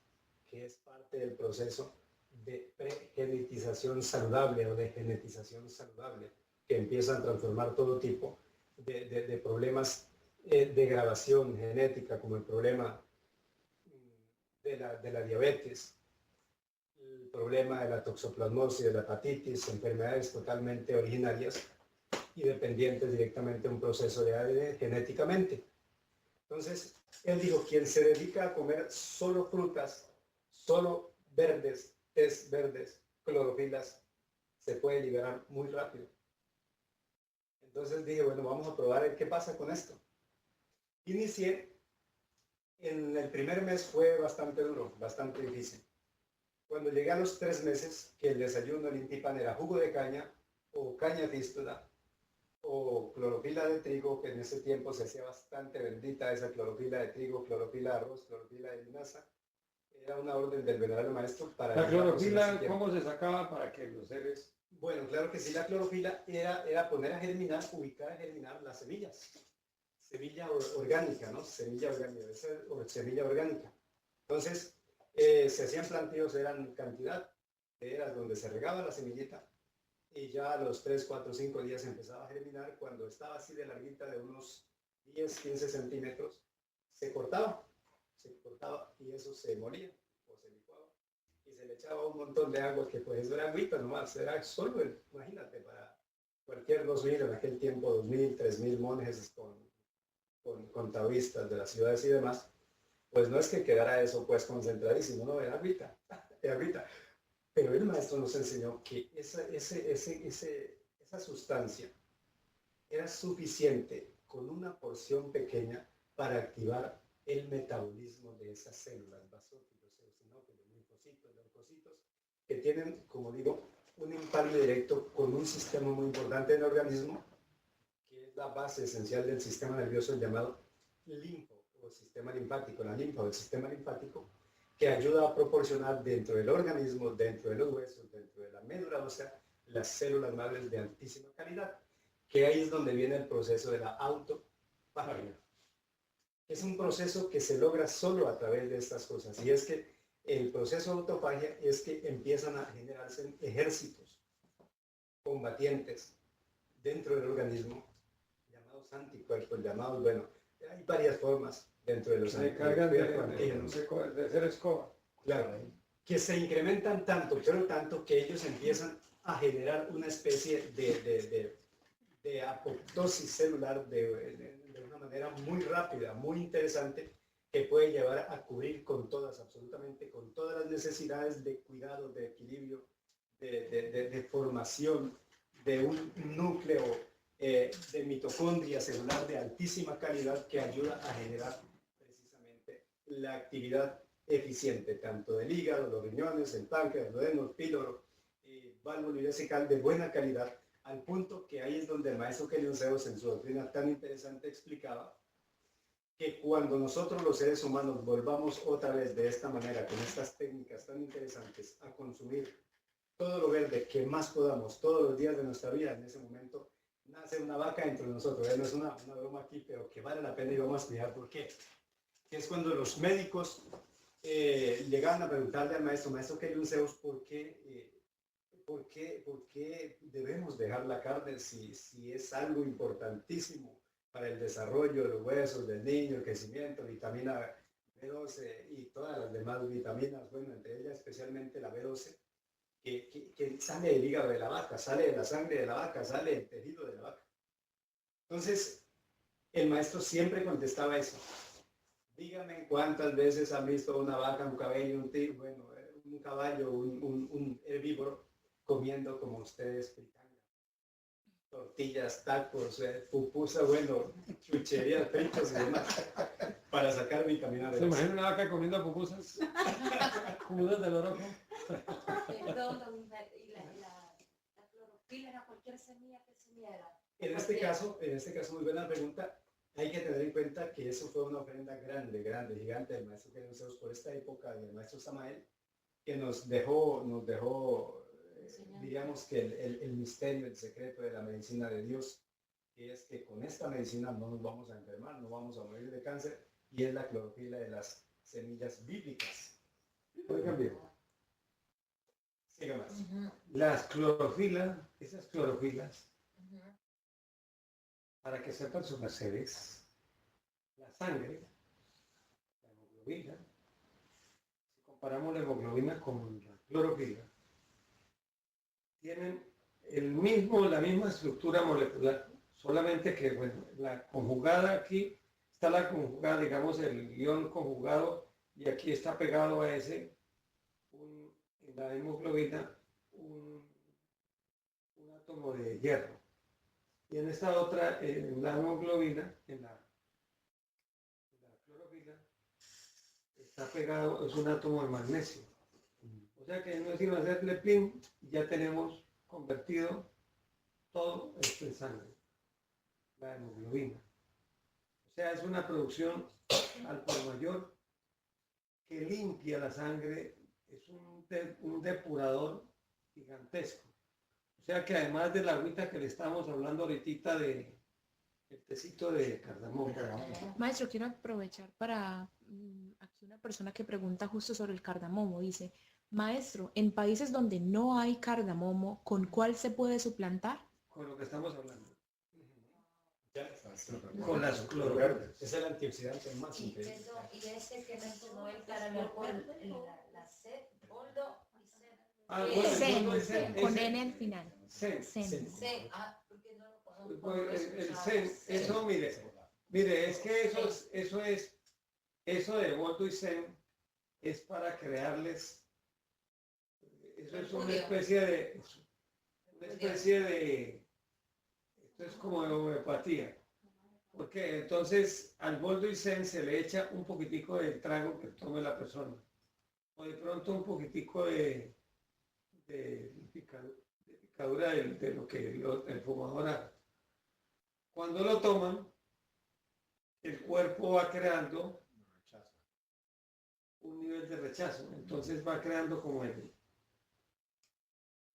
que es parte del proceso de pregenetización saludable o de genetización saludable, que empiezan a transformar todo tipo de problemas de grabación genética, como el problema de la diabetes, el problema de la toxoplasmosis, de la hepatitis, enfermedades totalmente originarias y dependientes directamente de un proceso de ADN genéticamente. Entonces, él dijo, quien se dedica a comer solo frutas, solo verdes, tés verdes, clorofilas, se puede liberar muy rápido. Entonces dije, bueno, vamos a probar qué pasa con esto. Inicié, en el primer mes fue bastante duro, bastante difícil. Cuando llegué a los 3 meses, que el desayuno, el intipan era jugo de caña o caña fístula o clorofila de trigo, que en ese tiempo se hacía bastante bendita esa clorofila de trigo, clorofila de arroz, clorofila de linaza. Era una orden del venerable maestro para...
La clorofila, ¿cómo se sacaba para que los seres...?
Bueno, claro que sí, la clorofila era poner a germinar, ubicar a germinar las semillas. Semilla orgánica, ¿no? Semilla orgánica, debe ser semilla orgánica. Entonces, se hacían plantíos, eran cantidad de eras donde se regaba la semillita y ya a los 3, 4, 5 días empezaba a germinar. Cuando estaba así de larguita, de unos 10, 15 centímetros, se cortaba y eso se molía o se licuaba y se le echaba un montón de agua, que pues eso era agüita nomás, era solo, imagínate, para cualquier 2000, en aquel tiempo 2000, 3000 monjes con taoístas de las ciudades y demás, pues no es que quedara eso pues concentradísimo, no, era agüita, era agüita. Pero el maestro nos enseñó que esa sustancia era suficiente con una porción pequeña para activar el metabolismo de esas células, basófilos, eosinófilos, linfocitos, leucocitos, que tienen, como digo, un empalme directo con un sistema muy importante en el organismo, que es la base esencial del sistema nervioso llamado linfo o sistema linfático, la linfa o el sistema linfático, que ayuda a proporcionar dentro del organismo, dentro de los huesos, dentro de la médula ósea, las células madres de altísima calidad, que ahí es donde viene el proceso de la autofagia. Es un proceso que se logra solo a través de estas cosas, y es que el proceso de autofagia es que empiezan a generarse ejércitos combatientes dentro del organismo, llamados anticuerpos, llamados, bueno, hay varias formas dentro de los
se encargan de ser escoba.
Claro, que se incrementan tanto, pero tanto que ellos empiezan a generar una especie de apoptosis celular de una manera muy rápida, muy interesante, que puede llevar a cubrir con todas, absolutamente con todas las necesidades de cuidado, de equilibrio, de formación de un núcleo de mitocondria celular de altísima calidad que ayuda a generar precisamente la actividad eficiente, tanto del hígado, los riñones, el páncreas, el duodeno, el píloro, válvula vesical de buena calidad, al punto que ahí es donde el maestro Kelion Zeus en su doctrina tan interesante explicaba que cuando nosotros los seres humanos volvamos otra vez de esta manera, con estas técnicas tan interesantes, a consumir todo lo verde que más podamos todos los días de nuestra vida, en ese momento nace una vaca entre nosotros. No es una broma aquí, pero que vale la pena y vamos a explicar por qué. Que es cuando los médicos llegaban a preguntarle al maestro Kelion Zeus, ¿por qué debemos dejar la carne si es algo importantísimo para el desarrollo de los huesos del niño, el crecimiento, vitamina B12 y todas las demás vitaminas, bueno, entre ellas especialmente la B12, que sale del hígado de la vaca, sale de la sangre de la vaca, sale del tejido de la vaca? Entonces, el maestro siempre contestaba eso. Díganme cuántas veces han visto una vaca, un caballo, un caballo, un herbívoro comiendo como ustedes, fritanga, tortillas, tacos, pupusa, bueno, chucherías, fritos y demás, para sacar vitamina D.
¿Se imagina una vaca comiendo pupusas? Pupusas del oroco.
Y la clorofila era cualquier semilla, ¿qué semilla era?
En este caso, muy buena pregunta. Hay que tener en cuenta que eso fue una ofrenda grande, gigante del maestro Kelion Zeus por esta época del maestro Samael, que nos dejó diríamos que el misterio, el secreto de la medicina de Dios, que es que con esta medicina no nos vamos a enfermar, no vamos a morir de cáncer, y es la clorofila de las semillas bíblicas.
Oigan bien,
Siga más.
las clorofilas, esas clorofilas, para que sepan sus mercedes, la sangre, la hemoglobina, si comparamos la hemoglobina con la clorofila, tienen la misma estructura molecular, solamente que, bueno, la conjugada aquí, está la conjugada, digamos, el ion conjugado, y aquí está pegado a ese, en la hemoglobina, un átomo de hierro. Y en esta otra, en la hemoglobina, en la clorofila, está pegado, es un átomo de magnesio. O sea que no es sino hacerle pin y ya tenemos convertido todo esto en sangre, la hemoglobina. O sea, es una producción al por mayor que limpia la sangre, es un depurador gigantesco. O sea que además de la agüita que le estamos hablando ahorita de el tecito de cardamomo.
Maestro, quiero aprovechar para aquí una persona que pregunta justo sobre el cardamomo. Dice, maestro, en países donde no hay cardamomo, ¿con cuál se puede suplantar?
Con lo que estamos hablando.
Ya,
Con las clorofilas.
es el antioxidante más
Y
increíble.
eso, y ese que mencionó el caramelo, la sed, boldo y sed.
Ah,
Sí,
bueno,
Sen,
el zen,
con
ese-
N al final.
Sen.
Sen.
Sed, porque no lo conozco.
Pues,
no lo he
el
escuchado.
Zen,
Sed.
eso mire, es que eso de Boldo y Zen es para crearles, eso es una especie de, esto es como de homeopatía, porque entonces al Boldo y Zen se le echa un poquitico del trago que tome la persona, o de pronto un poquitico de picadura de lo que el fumador haga. Cuando lo toman, el cuerpo va creando un nivel de rechazo, entonces va creando como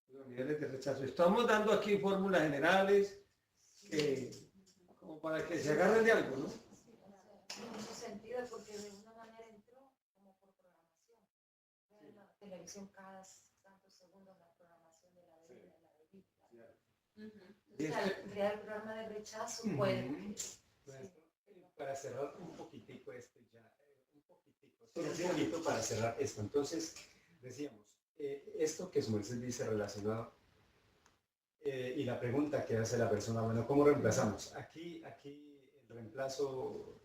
los niveles de rechazo. Estamos dando aquí fórmulas generales como para que se agarren de algo, ¿no?
En ese sentido, porque de una manera entró como por programación. En la televisión cada tantos segundos la programación de la bebida, de la bebida. Entonces, al crear el programa de rechazo, puede.
Para cerrar un poquitico esto ya, solo un poquito para cerrar esto. Entonces, decíamos, esto que Moisés dice relacionado y la pregunta que hace la persona, bueno, ¿cómo reemplazamos? Aquí el reemplazo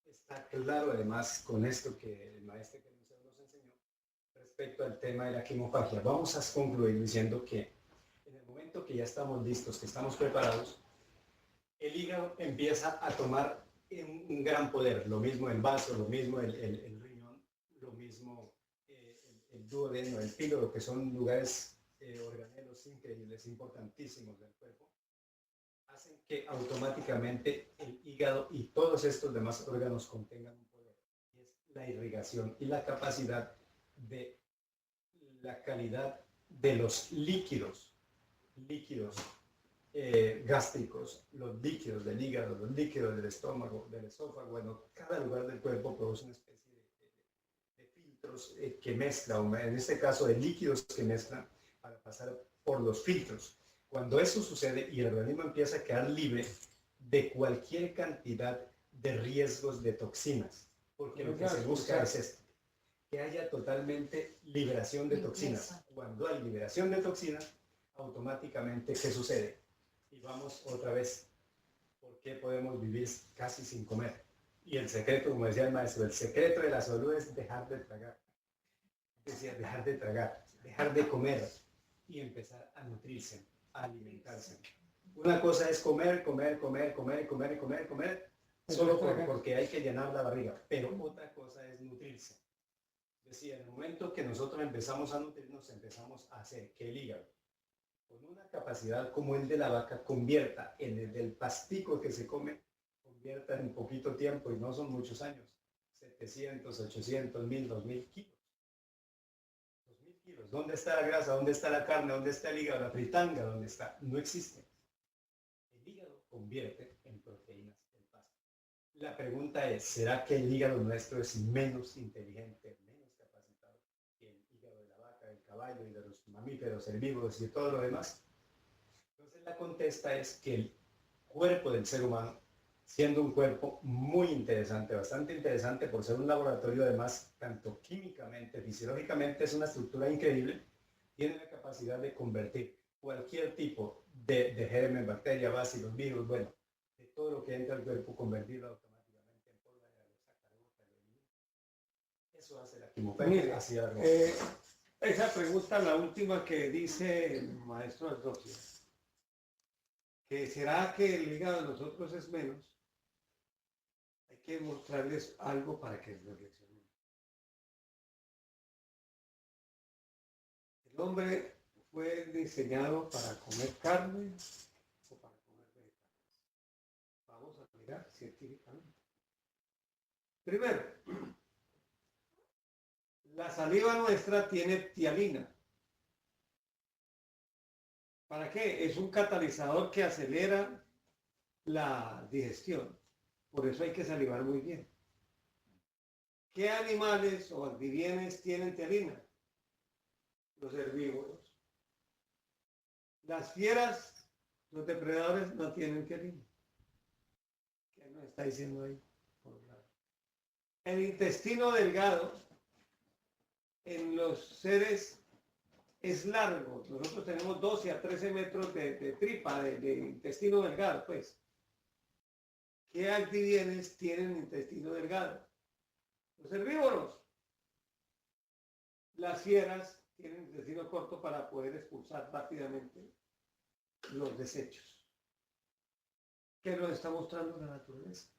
está claro, además, con esto que el maestro que nos enseñó respecto al tema de la quimofagia. Vamos a concluir diciendo que en el momento que ya estamos listos, que estamos preparados, el hígado empieza a tomar un gran poder, lo mismo el vaso, lo mismo el riñón, lo mismo el duodeno, el píloro, que son lugares, organelos increíbles, importantísimos del cuerpo, hacen que automáticamente el hígado y todos estos demás órganos contengan un poder, y es la irrigación y la capacidad de la calidad de los líquidos gástricos, los líquidos del hígado, los líquidos del estómago, del esófago. Bueno, cada lugar del cuerpo produce una especie de filtros que mezclan, en este caso de líquidos que mezclan para pasar por los filtros. Cuando eso sucede y el organismo empieza a quedar libre de cualquier cantidad de riesgos de toxinas, porque lo que se busca es esto, que haya totalmente liberación de toxinas. Cuando hay liberación de toxinas, automáticamente, ¿qué sucede? Y vamos otra vez, ¿por qué podemos vivir casi sin comer? Y el secreto, como decía el maestro, el secreto de la salud es dejar de tragar. Decía, dejar de tragar, dejar de comer y empezar a nutrirse, a alimentarse. Una cosa es comer, solo porque hay que llenar la barriga, pero otra cosa es nutrirse. Decía, en el momento que nosotros empezamos a nutrirnos, empezamos a hacer que el hígado, con una capacidad como el de la vaca, convierta en el del pastico que se come, convierta en poquito tiempo, y no son muchos años, 700, 800, 1000, 2000 kilos. 2000 kilos. ¿Dónde está la grasa? ¿Dónde está la carne? ¿Dónde está el hígado? La fritanga, ¿dónde está? No existe. El hígado convierte en proteínas el pasto. La pregunta es, ¿será que el hígado nuestro es menos inteligente, menos capacitado que el hígado de la vaca, del caballo y de los mamíferos herbívoros y de todo lo demás? Entonces la contesta es que el cuerpo del ser humano, siendo un cuerpo muy interesante, bastante interesante por ser un laboratorio además, tanto químicamente, fisiológicamente, es una estructura increíble, tiene la capacidad de convertir cualquier tipo de germen, bacteria, bacillus, virus, bueno, de todo lo que entra al cuerpo, convertirlo automáticamente en polvo de lo saca de boca, lo elimina. Eso hace la quimioterapia.
Mire,
hacia
esa pregunta, la última que dice el maestro Antoquia, que será que el hígado de nosotros es menos, hay que mostrarles algo para que reflexionen. El hombre fue diseñado para comer carne o para comer vegetales. Vamos a mirar científicamente. Primero, la saliva nuestra tiene tialina. ¿Para qué? Es un catalizador que acelera la digestión. Por eso hay que salivar muy bien. ¿Qué animales o anfibienes tienen tialina? Los herbívoros. Las fieras, los depredadores no tienen tialina. ¿Qué nos está diciendo ahí? Por un lado. El intestino delgado en los seres es largo. Nosotros tenemos 12 a 13 metros de tripa, de intestino delgado, pues. ¿Qué anfibienes tienen intestino delgado? Los herbívoros. Las fieras tienen intestino corto para poder expulsar rápidamente los desechos. ¿Qué nos está mostrando la naturaleza?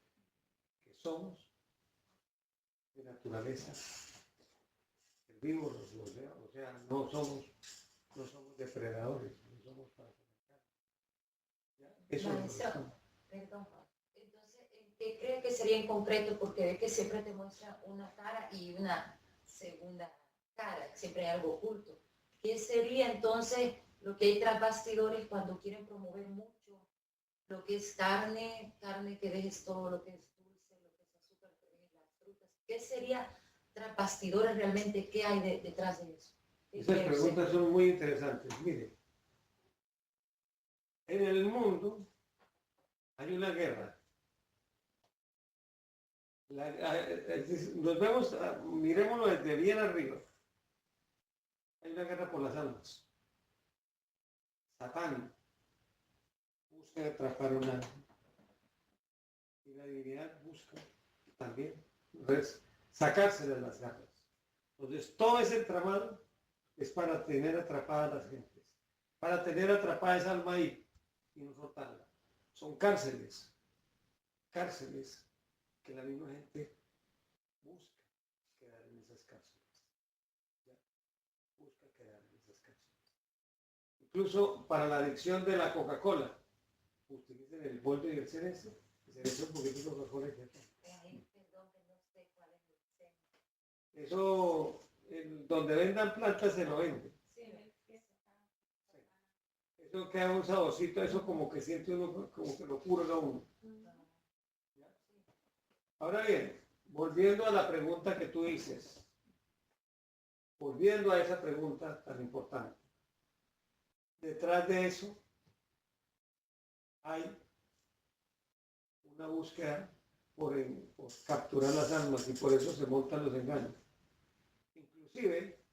Que somos de naturaleza herbívoros, o sea, no somos depredadores, no somos para comer carne. Eso
Maestro, perdón, entonces, ¿en qué cree que sería en concreto? Porque ve que siempre te muestra una cara y una segunda cara, siempre hay algo oculto. ¿Qué sería entonces lo que hay tras bastidores cuando quieren promover mucho lo que es carne, carne que dejes todo lo que es dulce, lo que es azúcar, que dejes las frutas? ¿Qué sería tras bastidores realmente? ¿Qué hay detrás de eso?
Esas preguntas son muy interesantes. Mire, en el mundo hay una guerra. Nos vemos, mirémoslo desde bien arriba. Hay una guerra por las almas. Satán busca atrapar un alma. Y la divinidad busca también sacarse de las garras. Entonces, todo ese entramado es para tener atrapadas las gentes, para tener atrapada esa alma ahí y no soltarla. Son cárceles que la misma gente busca quedar en esas cárceles. ¿Ya? Busca quedar en esas cárceles. Incluso para la adicción de la Coca-Cola, utilicen el boldo y el cerezo. El cerezo un poquito de Coca-Cola y ya está. Eso, donde vendan plantas se lo venden. Eso queda un saborcito, eso como que siente uno, como que lo purga uno. ¿Ya? Ahora bien, volviendo a la pregunta que tú dices, volviendo a esa pregunta tan importante, detrás de eso hay una búsqueda por capturar las almas y por eso se montan los engaños. Inclusive,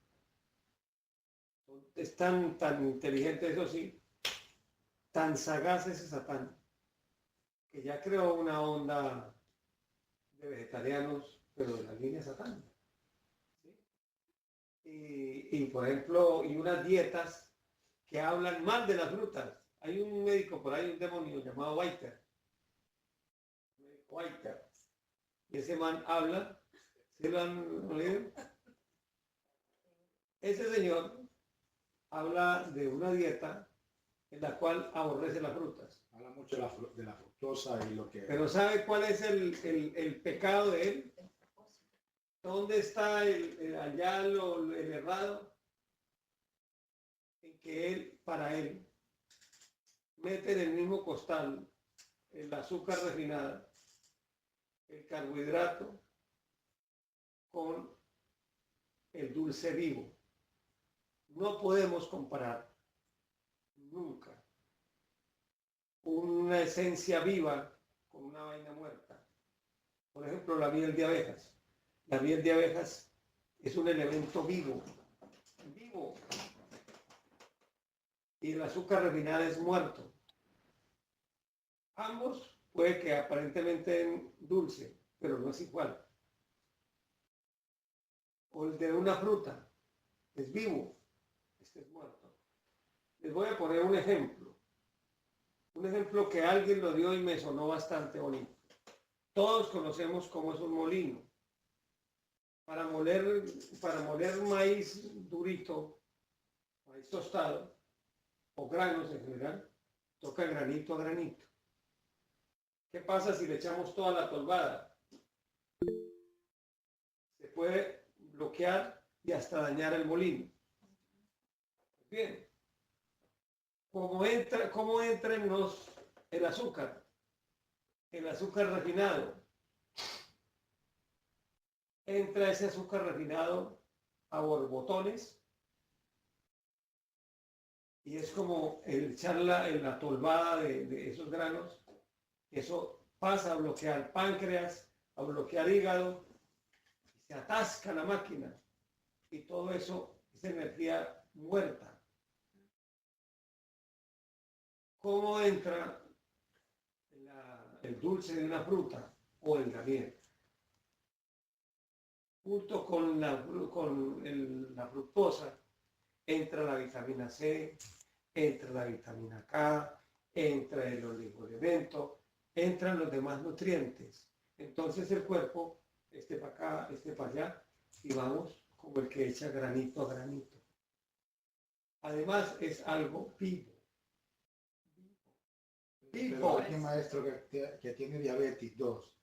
es tan inteligente, eso sí, tan sagaz ese Satán, que ya creó una onda de vegetarianos, pero de la línea satánica. ¿Sí? Y por ejemplo, y unas dietas que hablan mal de las frutas. Hay un médico por ahí, un demonio llamado Whiter. Y ese man habla, ¿sí lo han oído? Ese señor habla de una dieta en la cual aborrece las frutas.
Habla mucho de la fructosa y lo que...
Pero ¿sabe cuál es el pecado de él? ¿Dónde está allá el errado? En que para él, mete en el mismo costal el azúcar refinada el carbohidrato con el dulce vivo. No podemos comparar nunca una esencia viva con una vaina muerta. Por ejemplo, la miel de abejas. La miel de abejas es un elemento vivo, vivo. Y el azúcar refinada es muerto. Ambos puede que aparentemente den dulce, pero no es igual. O el de una fruta es vivo, este es muerto. Les voy a poner un ejemplo. Un ejemplo que alguien lo dio y me sonó bastante bonito. Todos conocemos cómo es un molino. Para moler maíz durito, maíz tostado, o granos en general, toca granito a granito. ¿Qué pasa si le echamos toda la tolvada? Se puede bloquear y hasta dañar el molino. Bien. ¿Cómo entra en el azúcar? El azúcar refinado. Entra ese azúcar refinado a borbotones y es como el echarla en la tolvada de esos granos. Eso pasa a bloquear páncreas, a bloquear hígado, y se atasca la máquina y todo eso es energía muerta. ¿Cómo entra el dulce de una fruta o el la miel? Junto con la fructosa entra la vitamina C, entra la vitamina K, entra el oligoelemento, entran los demás nutrientes. Entonces el cuerpo, este para acá, este para allá, y vamos como el que echa granito a granito. Además es algo vivo.
Pero alguien, maestro, que tiene diabetes 2,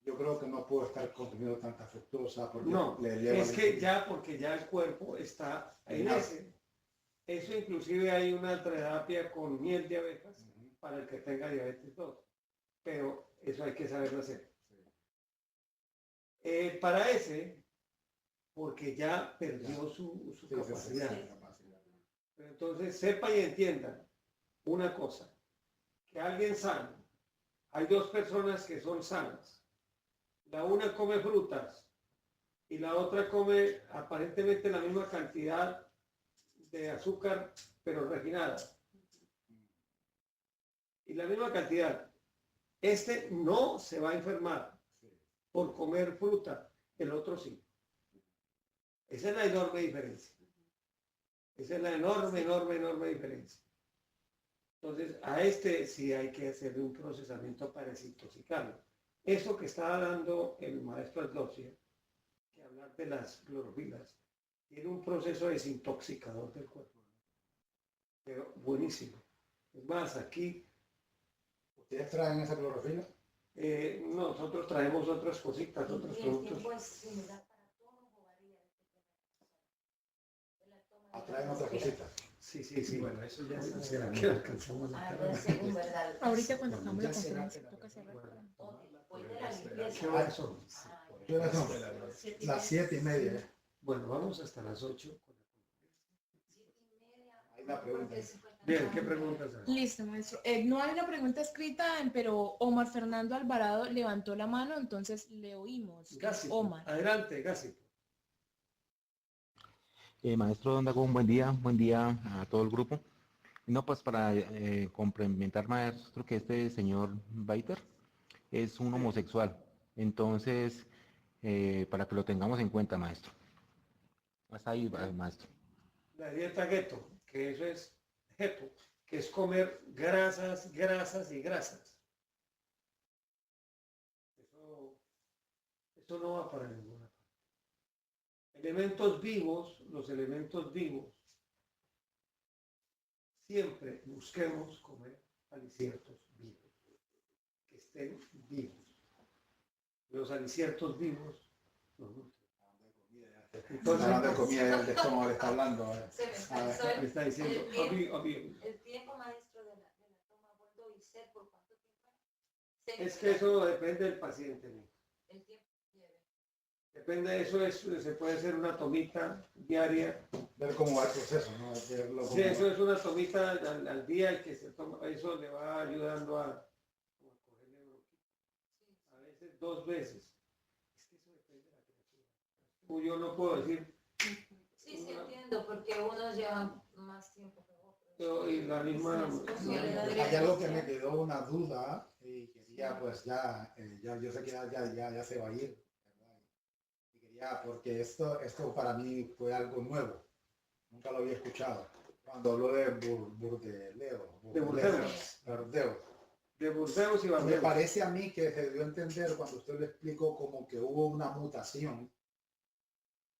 yo creo que no puedo estar consumiendo tanta fructosa porque
No,
le eleva
es que porque ya el cuerpo está en ese. Eso inclusive hay una terapia con miel de abejas para el que tenga diabetes 2, pero eso hay que saberlo hacer. Para ese, porque ya perdió su capacidad. Pero entonces sepa y entienda una cosa, que alguien sano, hay dos personas que son sanas, la una come frutas y la otra come aparentemente la misma cantidad de azúcar, pero refinada. Y la misma cantidad. Este no se va a enfermar por comer fruta, el otro sí. Esa es la enorme diferencia. Esa es la enorme diferencia. Entonces, a este sí hay que hacer un procesamiento para desintoxicarlo. Eso que estaba dando el maestro Aldovcia, que hablar de las clorofilas, tiene un proceso desintoxicador del cuerpo. Pero buenísimo. Es más, aquí...
¿Ustedes traen esa clorofila?
Nosotros traemos otras cositas, otros productos.
Traen otras cositas.
Sí.
Bueno, eso ya
¿Será que alcanzamos a
Ahorita cuando estamos de conferencia toca cerrar.
¿Qué horas son?
¿Qué horas son? Las 7:30.
Bueno, vamos hasta las 8.
Hay una pregunta.
Bien, ¿qué preguntas hay?
Listo, maestro. No hay una pregunta escrita, pero Omar Fernando Alvarado levantó la mano, entonces le oímos.
Gásico.
Omar.
Adelante, Gásico.
Maestro Don Dago, buen día a todo el grupo. No, pues para complementar, maestro, que este señor Baiter es un homosexual. Entonces, para que lo tengamos en cuenta, maestro. Hasta ahí, maestro.
La dieta keto, que eso es keto, que es comer grasas y grasas. Eso no va para ninguna parte. Elementos vivos, los elementos vivos, siempre busquemos comer aliciertos vivos, que estén vivos. Los aliciertos vivos nos nutren.
Entonces, hablando de comida, ya el de estómago le está hablando.
Se me
Me está diciendo,
el tiempo, maestro, de la toma Boldo y Ser, ¿por cuánto tiempo?
Es que eso depende del paciente, ¿no?
El tiempo que lleve.
Depende de eso, se puede hacer una tomita diaria.
Ver cómo va el proceso, ¿no? Verlo
Sí,
cómo
eso
va.
es una tomita al día y que se toma, eso le va ayudando como a cogerle bronquita. A veces 2 veces. Es que eso depende de la criatura. Como yo no puedo decir,
Sí, entiendo, porque unos llevan más tiempo que otros.
y la misma...
Hay algo que me quedó una duda y quería, pues ya yo sé que ya se va a ir, ¿verdad? Y quería, porque esto para mí fue algo nuevo, nunca lo había escuchado. Cuando habló de
De Burdeos. De Burdeos y
Me
Burdeos.
parece a mí que se dio a entender cuando usted lo explicó como que hubo una mutación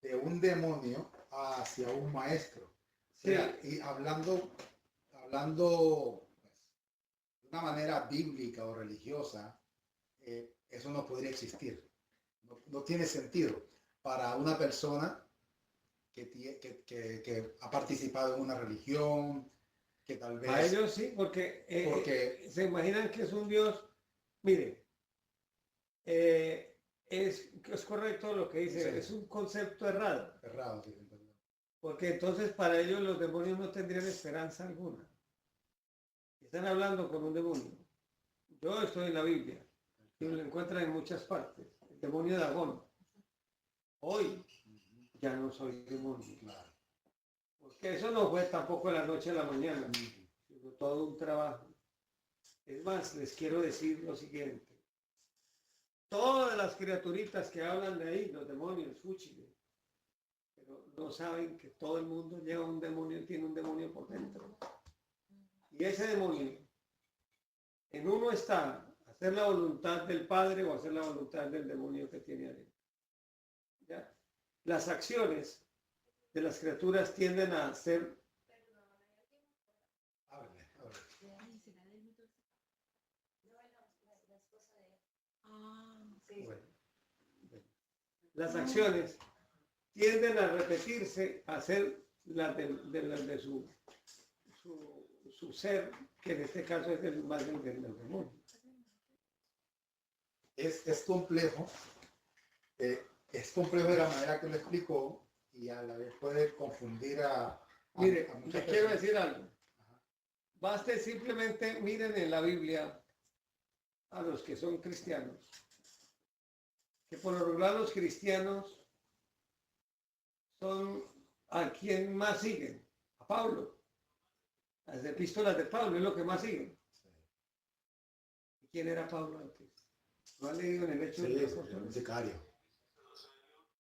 de un demonio hacia un maestro. O sea, y hablando pues, de una manera bíblica o religiosa, eso no podría existir. No tiene sentido para una persona que ha participado en una religión, que tal vez...
A ellos sí, porque se imaginan que es un Dios. Mire, es correcto lo que dice,
Sí.
es un concepto errado.
Errado, sí, entonces.
Porque entonces para ellos los demonios no tendrían esperanza alguna. Están hablando con un demonio. Yo estoy en la Biblia y lo encuentran en muchas partes. El demonio de Dagón. Hoy ya no soy demonio.
Claro.
Porque eso no fue tampoco de la noche a la mañana, sino todo un trabajo. Es más, les quiero decir lo siguiente. Todas las criaturitas que hablan de ahí, los demonios, fúchiles, pero no saben que todo el mundo lleva un demonio, tiene un demonio por dentro. Y ese demonio, en uno está hacer la voluntad del Padre o hacer la voluntad del demonio que tiene adentro. ¿Ya? Las acciones de las criaturas tienden a ser...
Hable.
Bueno, las acciones tienden a repetirse, a ser las de su ser, que en este caso es el más del demonio.
Es complejo. Es complejo de la manera que lo explicó y a la vez puede confundir a
Mire,
muchas
le quiero
personas.
decir algo. Baste simplemente miren en la Biblia a los que son cristianos, que por lo regular los cristianos son a quien más siguen, a Pablo. Las epístolas de Pablo es lo que más siguen. ¿Y quién era Pablo antes? ¿Lo han leído en el Hecho de los
Sí,
Apóstoles?
un sicario.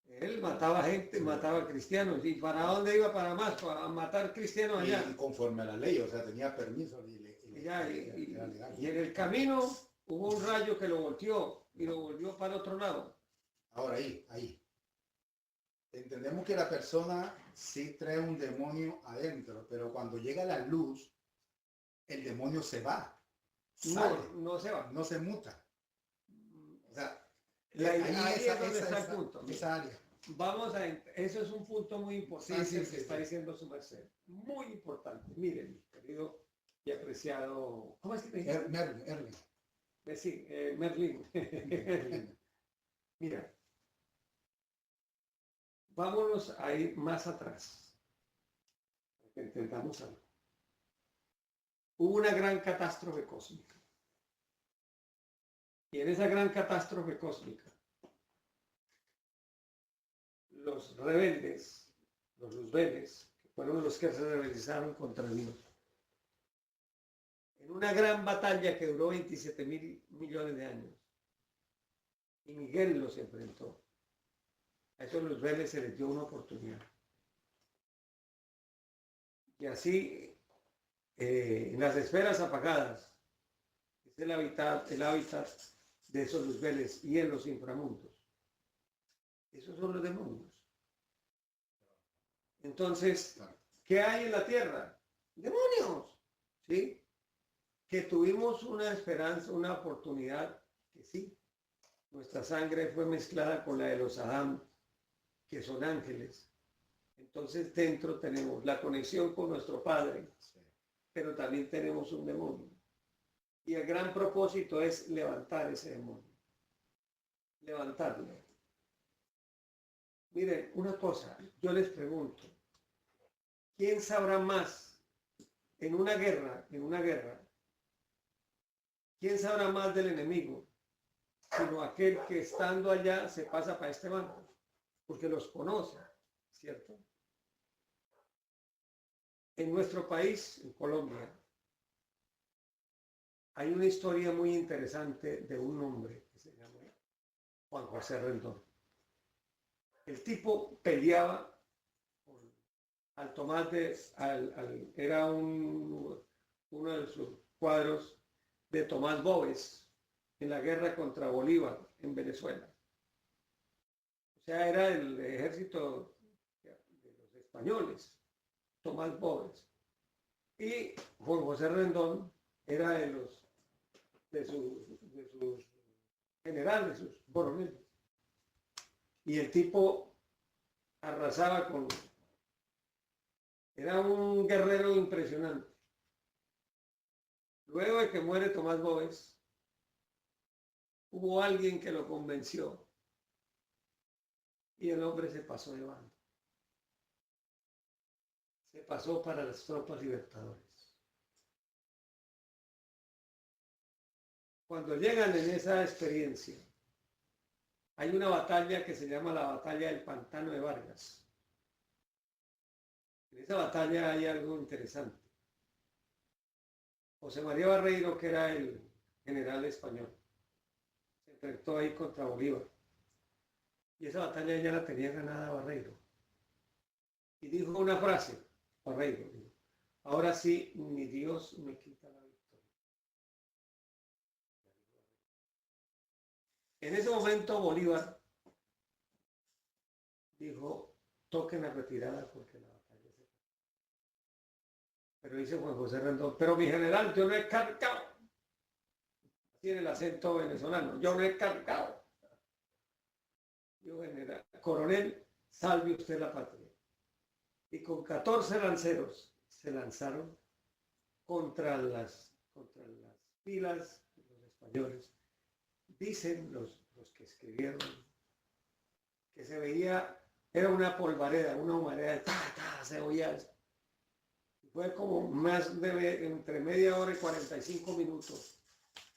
Él mataba gente, mataba cristianos. ¿Y para dónde iba? Para más, para matar cristianos allá.
Y conforme a la ley, o sea, tenía permiso.
Y en el camino hubo un rayo que lo volteó y lo volvió para otro lado.
Ahora ahí. Entendemos que la persona sí trae un demonio adentro, pero cuando llega la luz, el demonio se va. Sale,
No se va.
no se muta. O sea,
Ahí es donde está el punto.
Esa área.
Eso es un punto muy importante
Sí,
que está diciendo su merced. Muy importante. Miren, mi querido y apreciado. ¿Cómo es que te dice?
Merlin.
Sí, Merlin. Mira, vámonos a ir más atrás, para que entendamos algo. Hubo una gran catástrofe cósmica. Y en esa gran catástrofe cósmica, los rebeldes, los luzbeles, que fueron los que se rebelizaron contra Dios, en una gran batalla que duró 27.000 millones de años, y Miguel los enfrentó. A esos luzbeles se les dio una oportunidad. Y así, en las esferas apagadas, es el hábitat de esos luzbeles y en los inframundos. Esos son los demonios. Entonces, ¿qué hay en la tierra? ¡Demonios! ¿Sí? Que tuvimos una esperanza, una oportunidad, que sí. Nuestra sangre fue mezclada con la de los Adán, que son ángeles. Entonces dentro tenemos la conexión con nuestro Padre, pero también tenemos un demonio. Y el gran propósito es levantar ese demonio. Levantarlo. Miren, una cosa, yo les pregunto, ¿quién sabrá más en una guerra, quién sabrá más del enemigo, sino aquel que estando allá se pasa para este bando, porque los conoce, ¿cierto? En nuestro país, en Colombia, hay una historia muy interesante de un hombre que se llama Juan José Rendón. El tipo peleaba al Tomás era uno de sus cuadros de Tomás Boves en la guerra contra Bolívar en Venezuela. O sea, era el ejército de los españoles, Tomás Boves. Y Juan José Rendón era de sus generales, sus coroneles. Y el tipo arrasaba con... Era un guerrero impresionante. Luego de que muere Tomás Boves, hubo alguien que lo convenció y el hombre se pasó de bando. Se pasó para las tropas libertadoras. Cuando llegan en esa experiencia, hay una batalla que se llama la batalla del Pantano de Vargas. En esa batalla hay algo interesante. José María Barreiro, que era el general español, se enfrentó ahí contra Bolívar. Y esa batalla ya la tenía ganada Barreiro. Y dijo una frase, Barreiro, dijo, ahora sí, ni Dios me quita la victoria. En ese momento Bolívar dijo, toquen la retirada porque la batalla se... Pero dice Juan José Rendón, pero mi general, yo no he cargado. Tiene el acento venezolano, yo no he cargado. Yo, general, coronel, salve usted la patria. Y con 14 lanceros se lanzaron contra las filas de los españoles. Dicen los que escribieron que se veía, era una polvareda, una humareda de se oía. Fue como más de entre media hora y 45 minutos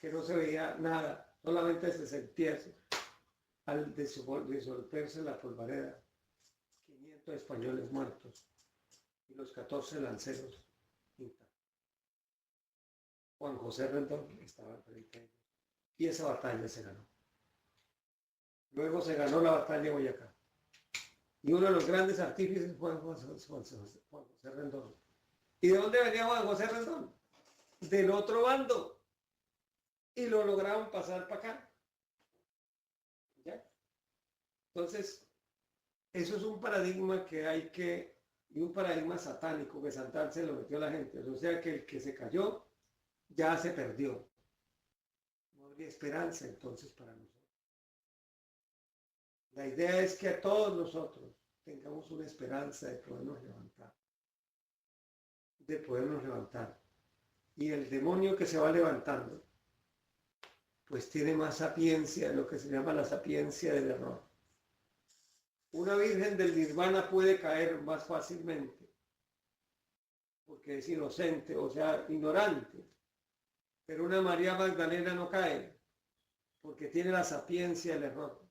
que no se veía nada, solamente se sentía al disolverse la polvareda, 500 españoles muertos y los 14 lanceros intactos. Juan José Rendón estaba frente a ellos y esa batalla se ganó. Luego se ganó la batalla de Boyacá y uno de los grandes artífices fue Juan José Rendón. ¿Y de dónde venía Juan José Rendón? Del otro bando. Y lo lograron pasar para acá. ¿Ya? Entonces, eso es un paradigma que hay que, y un paradigma satánico que Satán se lo metió a la gente. O sea que el que se cayó ya se perdió. No habría esperanza entonces para nosotros. La idea es que a todos nosotros tengamos una esperanza de podernos levantar. Y el demonio que se va levantando pues tiene más sapiencia, lo que se llama la sapiencia del error. Una virgen del nirvana puede caer más fácilmente porque es inocente, o sea, ignorante, pero una María Magdalena no cae porque tiene la sapiencia del error,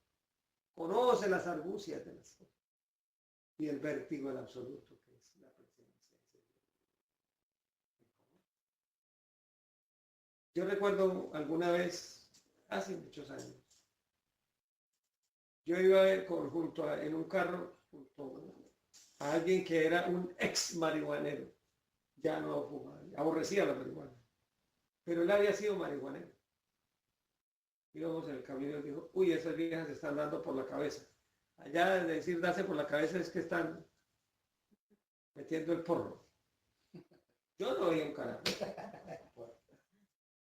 conoce las argucias de las cosas y el vértigo del absoluto. Yo recuerdo alguna vez, hace muchos años, yo iba en un carro junto a alguien que era un ex marihuanero. Ya no fumaba, aborrecía la marihuana, pero él había sido marihuanero. Íbamos en el camino y dijo, uy, esas viejas se están dando por la cabeza. Allá de decir darse por la cabeza es que están metiendo el porro. Yo no veía un carajo.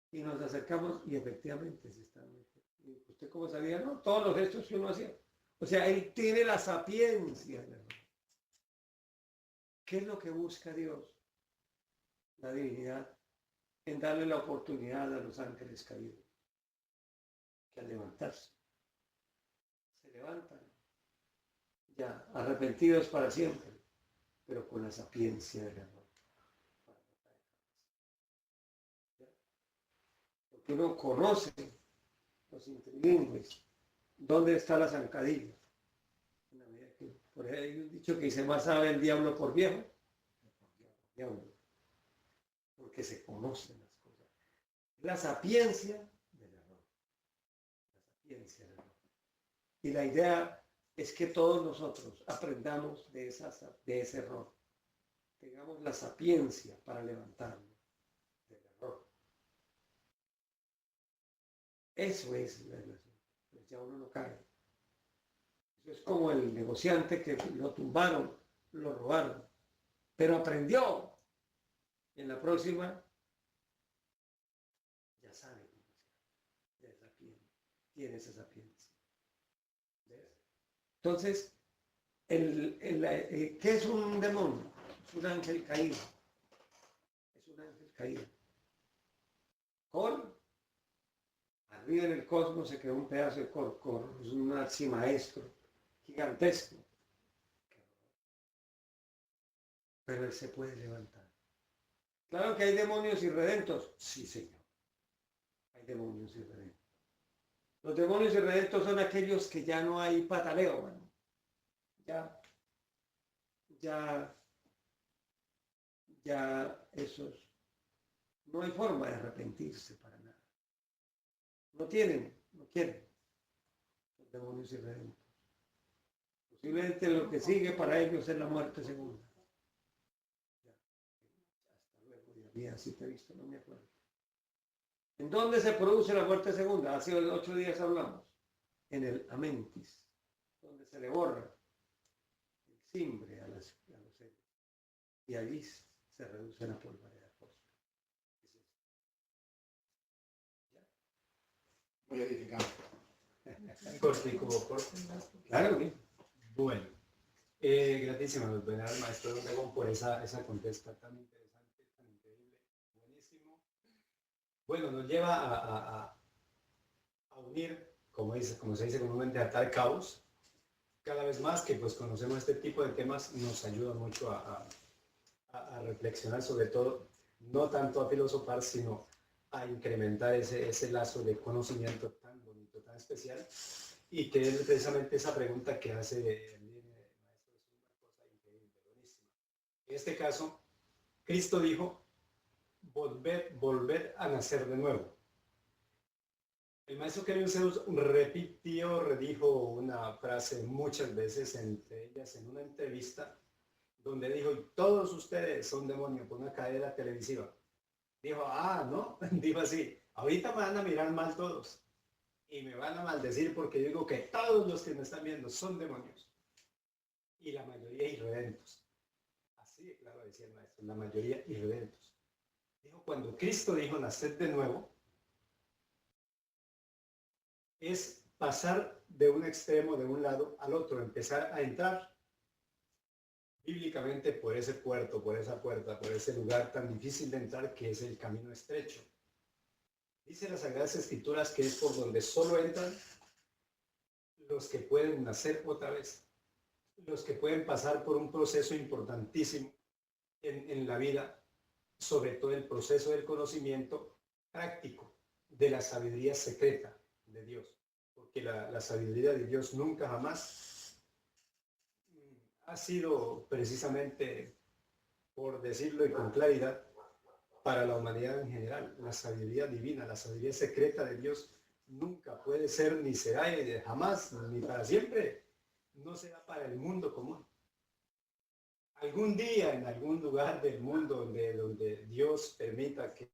Y nos acercamos y efectivamente se están metiendo. ¿Usted cómo sabía? No, todos los gestos que uno hacía. O sea, él tiene la sapiencia. ¿Qué es lo que busca Dios? La divinidad en darle la oportunidad a los ángeles caídos que al levantarse se levantan ya arrepentidos para siempre, pero con la sapiencia del error. Porque uno conoce los intrilingües, dónde está la zancadilla. Por ahí hay un dicho que dice, más sabe el diablo por viejo, porque se conocen las cosas. La sapiencia del error. La sapiencia del error. Y la idea es que todos nosotros aprendamos de ese error. Tengamos la sapiencia para levantarnos del error. Eso es la relación. Pues ya uno no cae. Eso es como el negociante que lo tumbaron, lo robaron, pero aprendió. Y en la próxima ya sabe cómo hacer. Ya tiene esa sapiencia. ¿Ves? Entonces, ¿qué es un demonio? Es un ángel caído. Es un ángel caído. Cor, arriba en el cosmos se creó un pedazo de Cor, es un archimaestro gigantesco. Pero él se puede levantar. Claro que hay demonios irredentos. Sí, señor. Hay demonios irredentos. Los demonios irredentos son aquellos que ya no hay pataleo, mano. Ya esos. No hay forma de arrepentirse para nada. No quieren. Los demonios irredentos. Posiblemente lo que sigue para ellos es la muerte segunda. Hasta luego, Dios mío, así te he visto, no me acuerdo. ¿En dónde se produce la muerte segunda? Hace 8 días hablamos. En el amentis, donde se le borra el cimbre a los seres. Y allí se reduce la polvareda cósmica.
Muy edificante.
Cortico.
Claro que.
Bueno, gratísimas, venerar maestro Don por esa contesta tan interesante, tan increíble, buenísimo. Bueno, nos lleva a unir, como se dice comúnmente, a atar cabos. Cada vez más que pues conocemos este tipo de temas nos ayuda mucho a reflexionar, sobre todo, no tanto a filosofar, sino a incrementar ese lazo de conocimiento tan bonito, tan especial, y que es precisamente esa pregunta que hace el maestro, es una cosa increíble, buenísima. En este caso, Cristo dijo, volver a nacer de nuevo. El maestro Keren Zeus redijo una frase muchas veces, entre ellas en una entrevista, donde dijo, todos ustedes son demonios, por una cadena televisiva. Dijo, no, dijo así, ahorita me van a mirar mal todos y me van a maldecir porque yo digo que todos los que me están viendo son demonios y la mayoría irredentos. Así de claro decía el maestro, la mayoría irredentos. Dijo, cuando Cristo dijo nacer de nuevo, es pasar de un extremo, de un lado al otro, empezar a entrar bíblicamente por ese puerto, por esa puerta, por ese lugar tan difícil de entrar que es el camino estrecho. Dice las Sagradas Escrituras que es por donde solo entran los que pueden nacer otra vez, los que pueden pasar por un proceso importantísimo en la vida, sobre todo el proceso del conocimiento práctico, de la sabiduría secreta de Dios, porque la sabiduría de Dios nunca jamás ha sido precisamente, por decirlo y con claridad, para la humanidad en general. La sabiduría divina, la sabiduría secreta de Dios nunca puede ser, ni será jamás, ni para siempre, no será para el mundo común. Algún día, en algún lugar del mundo donde Dios permita que,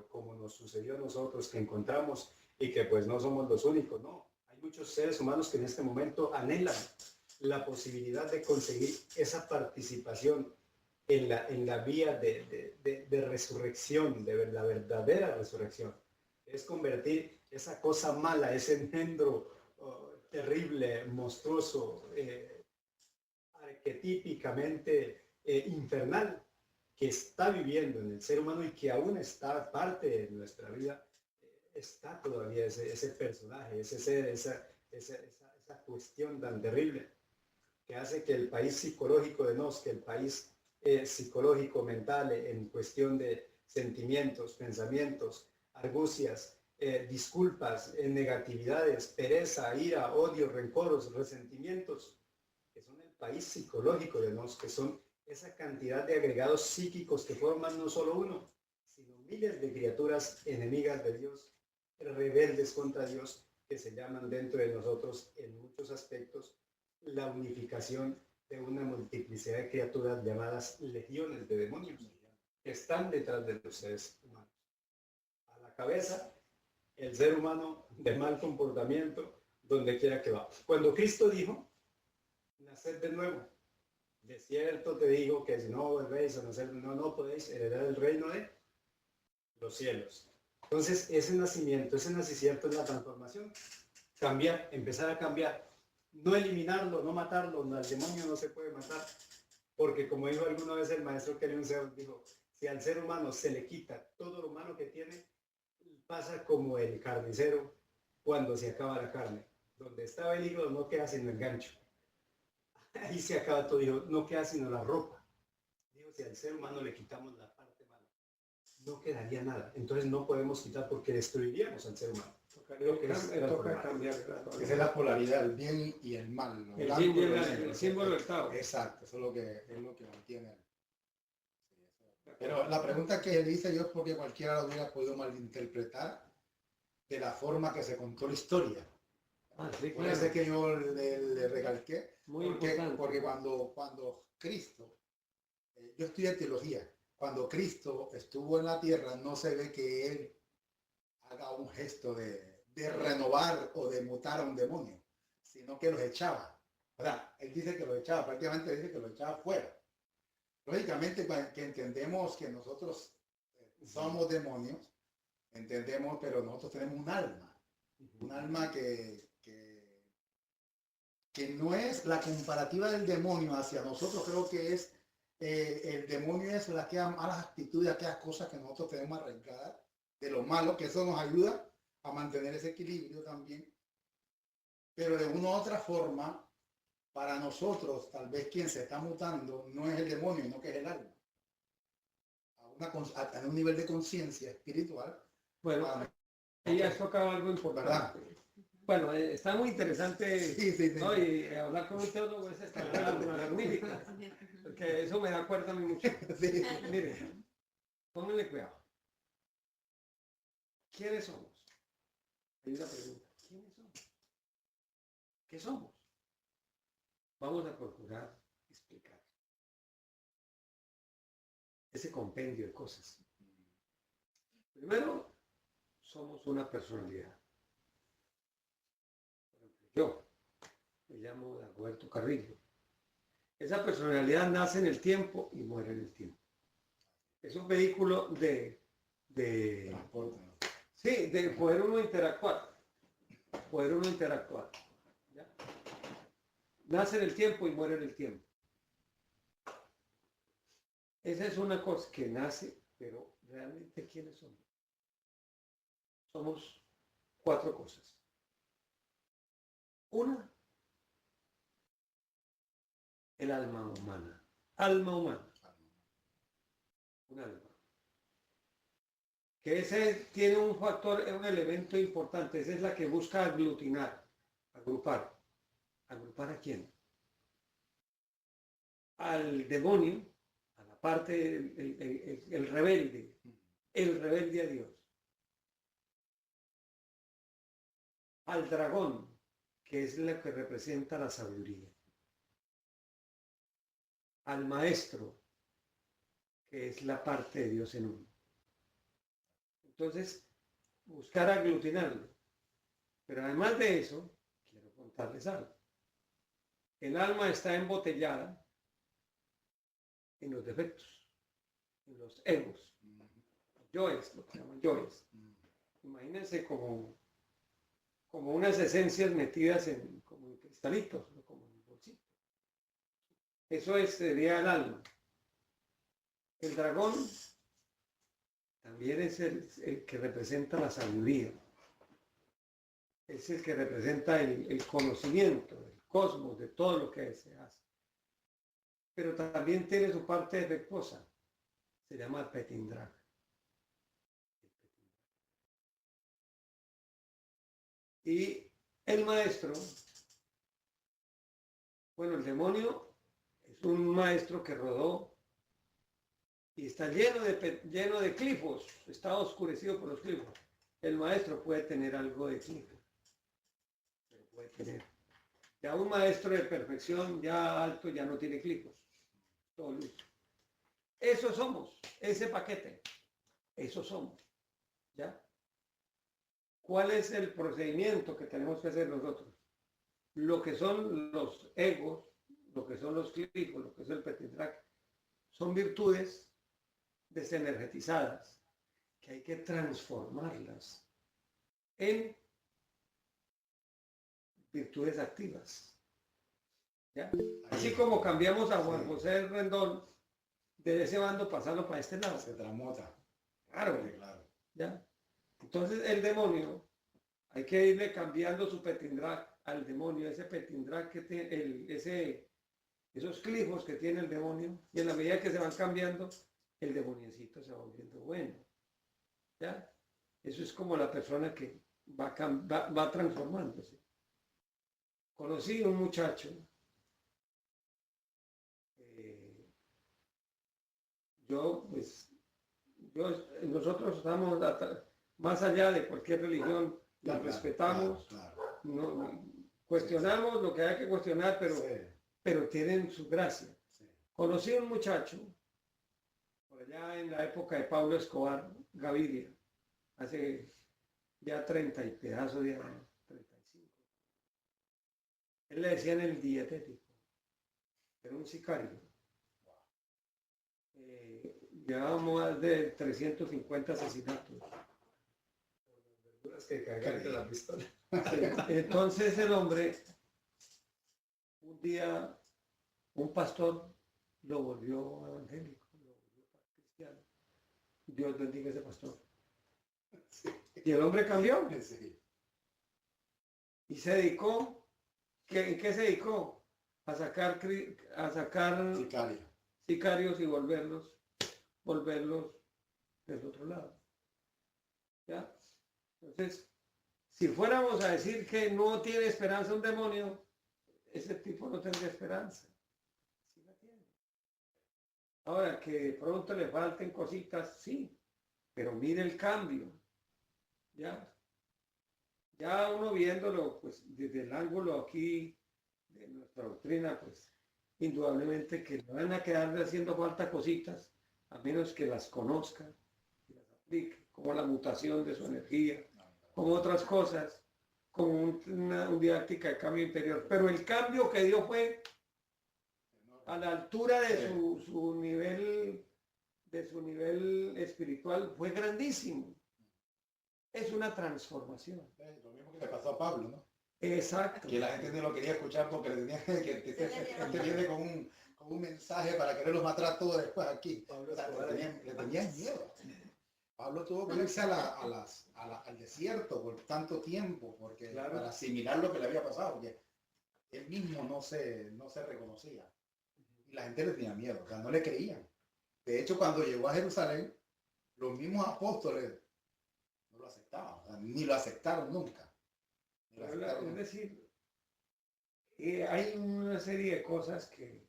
como nos sucedió a nosotros, que encontramos y que pues no somos los únicos, no. Hay muchos seres humanos que en este momento anhelan la posibilidad de conseguir esa participación en la vía de resurrección, de la verdadera resurrección. Es convertir esa cosa mala, ese engendro terrible, monstruoso, arquetípicamente infernal, que está viviendo en el ser humano y que aún está parte de nuestra vida, está todavía ese personaje, ese ser, esa cuestión tan terrible que hace que el país psicológico de nos, que el país psicológico, mental, en cuestión de sentimientos, pensamientos, argucias, disculpas, negatividades, pereza, ira, odio, rencoros, resentimientos, que son el país psicológico de nos, que son esa cantidad de agregados psíquicos que forman no solo uno, sino miles de criaturas enemigas de Dios, rebeldes contra Dios, que se llaman dentro de nosotros en muchos aspectos la unificación de una multiplicidad de criaturas llamadas legiones de demonios que están detrás de los seres humanos. A la cabeza, el ser humano de mal comportamiento, donde quiera que va. Cuando Cristo dijo, naced de nuevo, de cierto te digo que si no volvéis a nacer, no podéis heredar el reino de los cielos. Entonces, ese nacimiento, ese nacimiento es la transformación. Cambiar, empezar a cambiar. No eliminarlo, no matarlo, al demonio no se puede matar. Porque como dijo alguna vez el maestro Kellen Zeus, dijo, si al ser humano se le quita todo lo humano que tiene, pasa como el carnicero cuando se acaba la carne. Donde estaba el hígado no queda sino el gancho. Ahí se acaba todo, dijo, no queda sino la ropa. Dijo, si al ser humano le quitamos la parte mala, no quedaría nada. Entonces no podemos quitar porque destruiríamos al ser humano.
Toca cambiar.
Esa es la polaridad, el bien y el mal. ¿No?
El símbolo del Estado.
Exacto, eso es lo que mantiene. Pero la pregunta que le hice yo es porque cualquiera lo hubiera podido malinterpretar de la forma que se contó la historia.
Sí,
Por eso es que yo le recalqué.
Muy importante.
Porque cuando Cristo, yo estudié teología, cuando Cristo estuvo en la tierra no se ve que Él haga un gesto de renovar o de mutar a un demonio, sino que los echaba. O sea, Él dice que los echaba, prácticamente dice que los echaba fuera. Lógicamente, que entendemos que nosotros somos demonios, entendemos, pero nosotros tenemos un alma que no es la comparativa del demonio hacia nosotros. Creo que es el demonio es aquellas malas actitudes, aquellas cosas que nosotros tenemos arraigadas de lo malo, que eso nos ayuda a mantener ese equilibrio también. Pero de una u otra forma, para nosotros, tal vez quien se está mutando no es el demonio, sino que es el alma. A un nivel de conciencia espiritual.
Bueno, ella has tocado algo importante. ¿Verdad? Bueno, está muy interesante,
sí.
¿no? Y hablar con un teólogo es magnífico, porque eso me da cuenta a mí mucho.
Sí.
Mire, pónganle cuidado. ¿Quiénes somos? Hay una pregunta. ¿Quiénes somos? ¿Qué somos? Vamos a procurar explicar ese compendio de cosas. Primero, somos una personalidad. Yo me llamo Dagoberto Carrillo. Esa personalidad nace en el tiempo y muere en el tiempo. Es un vehículo de poder uno interactuar. ¿Ya? Nace en el tiempo y muere en el tiempo. Esa es una cosa que nace, pero realmente ¿quiénes somos? Somos 4 cosas. Una, el alma humana. Alma humana. Un alma. Que ese tiene un factor, un elemento importante. Esa es la que busca aglutinar, agrupar. ¿Agrupar a quién? Al demonio, a la parte, el rebelde a Dios. Al dragón, que es la que representa la sabiduría. Al maestro, que es la parte de Dios en uno. Entonces, buscar aglutinarlo. Pero además de eso, quiero contarles algo. El alma está embotellada en los defectos, en los egos, yoes, lo que llaman yoes. Imagínense como unas esencias metidas como en cristalitos, como en bolsitos. Eso sería el alma. El dragón también es el que representa la sabiduría. Es el que representa el conocimiento del cosmos, de todo lo que se hace. Pero también tiene su parte defectuosa. Se llama Petindrak. Y el maestro, bueno, el demonio es un maestro que rodó y está lleno de clifos, está oscurecido por los clifos. El maestro puede tener algo de clifos, pero puede tener. Ya un maestro de perfección, ya alto, ya no tiene clifos. Todo luz. Eso somos, ese paquete. Eso somos. ¿Ya? ¿Cuál es el procedimiento que tenemos que hacer nosotros? Lo que son los egos, lo que son los clifos, lo que es el petindrak, son virtudes desenergetizadas que hay que transformarlas en virtudes activas. ¿Ya? Así como cambiamos a Juan José Rendón de ese bando pasarlo para este lado.
Se tramota.
Claro,
Claro.
¿ya? Entonces el demonio, hay que irle cambiando su petindrak al demonio, ese petindrak que tiene, esos clifos que tiene el demonio, y en la medida que se van cambiando, el demoniecito se va volviendo bueno. ¿Ya? Eso es como la persona que va transformándose. Conocí un muchacho, nosotros estamos más allá de cualquier religión, la respetamos, no, cuestionamos lo que hay que cuestionar, pero tienen su gracia. Conocí un muchacho, por allá en la época de Pablo Escobar Gaviria, hace ya 30 y pedazos de años, 35. Él le decían el dietético, era un sicario. Llevábamos más de 350 asesinatos.
Que cargarte la pistola.
Entonces el hombre, un día, un pastor lo volvió evangélico, lo volvió cristiano. Dios bendiga a ese pastor. Y el hombre cambió. Y se dedicó, ¿en qué se dedicó? A sacar sicarios y volverlos del otro lado. ¿Ya? Entonces, si fuéramos a decir que no tiene esperanza un demonio, ese tipo no tendría esperanza. Sí la tiene. Ahora, que de pronto le falten cositas, sí, pero mire el cambio. ¿Ya? Ya uno viéndolo, pues, desde el ángulo aquí de nuestra doctrina, pues, indudablemente que le van a quedar haciendo falta cositas, a menos que las conozca y las aplique, como la mutación de su energía, como otras cosas, como una didáctica de cambio interior. Pero el cambio que dio fue a la altura de su nivel espiritual, fue grandísimo. Es una transformación.
Lo mismo que le pasó a Pablo, ¿no?
Exacto.
Que la gente no lo quería escuchar porque le tenía que viene con un mensaje para quererlos matar a todos después aquí.
Pablo,
O sea, le tenían miedo. Pablo tuvo que irse al desierto por tanto tiempo para asimilar lo que le había pasado, porque él mismo no se reconocía. Y la gente le tenía miedo, o sea, no le creían. De hecho, cuando llegó a Jerusalén, los mismos apóstoles no lo aceptaban, o sea, ni lo aceptaron nunca.
Es decir, hay una serie de cosas que,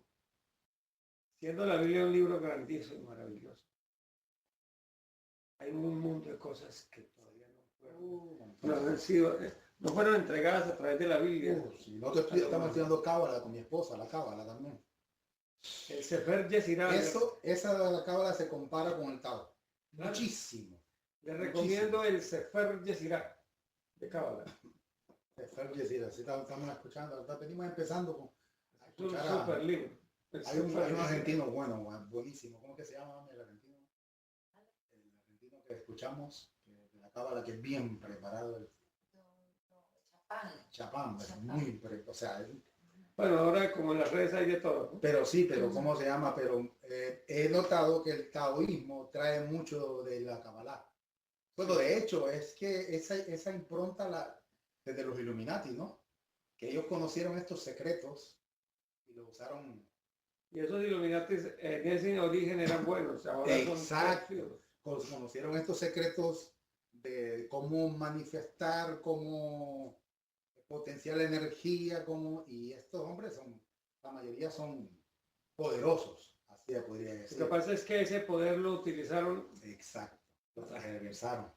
siendo la Biblia un libro grandioso y maravilloso, hay un mundo de cosas que todavía no fueron entregadas a través de la Biblia.
Si nosotros estamos estudiando cábala con mi esposa, la cábala también.
El Sefer Yetzirah.
Esa de la cábala se compara con el Tao. Muchísimo.
Les recomiendo el Sefer Yetzirah de cábala.
Sefer Yetzirah, sí, estamos escuchando, venimos empezando a
Es un
escuchar
super libro.
Hay un argentino buenísimo. ¿Cómo que se llama el argentino? El argentino que escuchamos, de la cábala, que es bien preparado. Chapán, muy preparado. O sea,
Bueno, ahora como en las redes hay de todo, ¿no?
Pero sí, pero ¿cómo se llama? Pero he notado que el taoísmo trae mucho de la Kabbalah. Bueno, de hecho, es que esa impronta desde los Illuminati, ¿no? Que ellos conocieron estos secretos y los usaron.
Y esos Illuminatis en ese origen eran buenos, ahora
Exacto.
son
Conocieron estos secretos de cómo manifestar, cómo potenciar la energía, y estos hombres la mayoría son poderosos, así se podría decir.
Lo que pasa es que ese poder lo utilizaron.
Exacto, lo transversaron.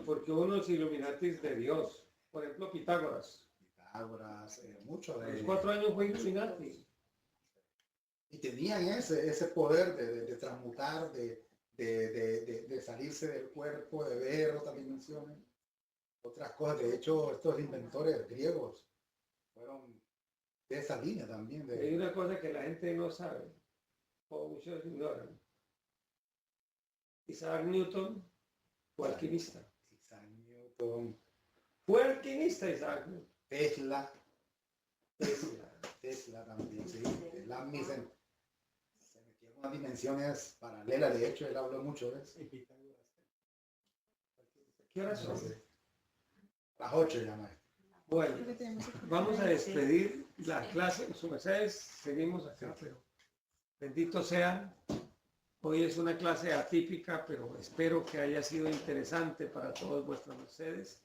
Porque unos Illuminatis de Dios, por ejemplo Pitágoras.
Pitágoras, mucho
A
de...
los 4 años fue Illuminati.
Y tenían ese poder de transmutar, de salirse del cuerpo, de ver otras dimensiones, otras cosas. De hecho, estos inventores griegos fueron de esa línea también.
Hay una cosa que la gente no sabe, o muchos ignoran. Isaac Newton fue alquimista.
Isaac Newton,
Fue alquimista Isaac Newton.
Tesla también, sí. Tesla se metió en unas dimensiones paralelas. De hecho, él habló mucho de eso.
¿Qué horas son?
Las 8 ya, maestro.
Bueno, vamos a despedir la clase. Su mercedes, seguimos acá, pero bendito sea. Hoy es una clase atípica, pero espero que haya sido interesante para todos vuestras mercedes.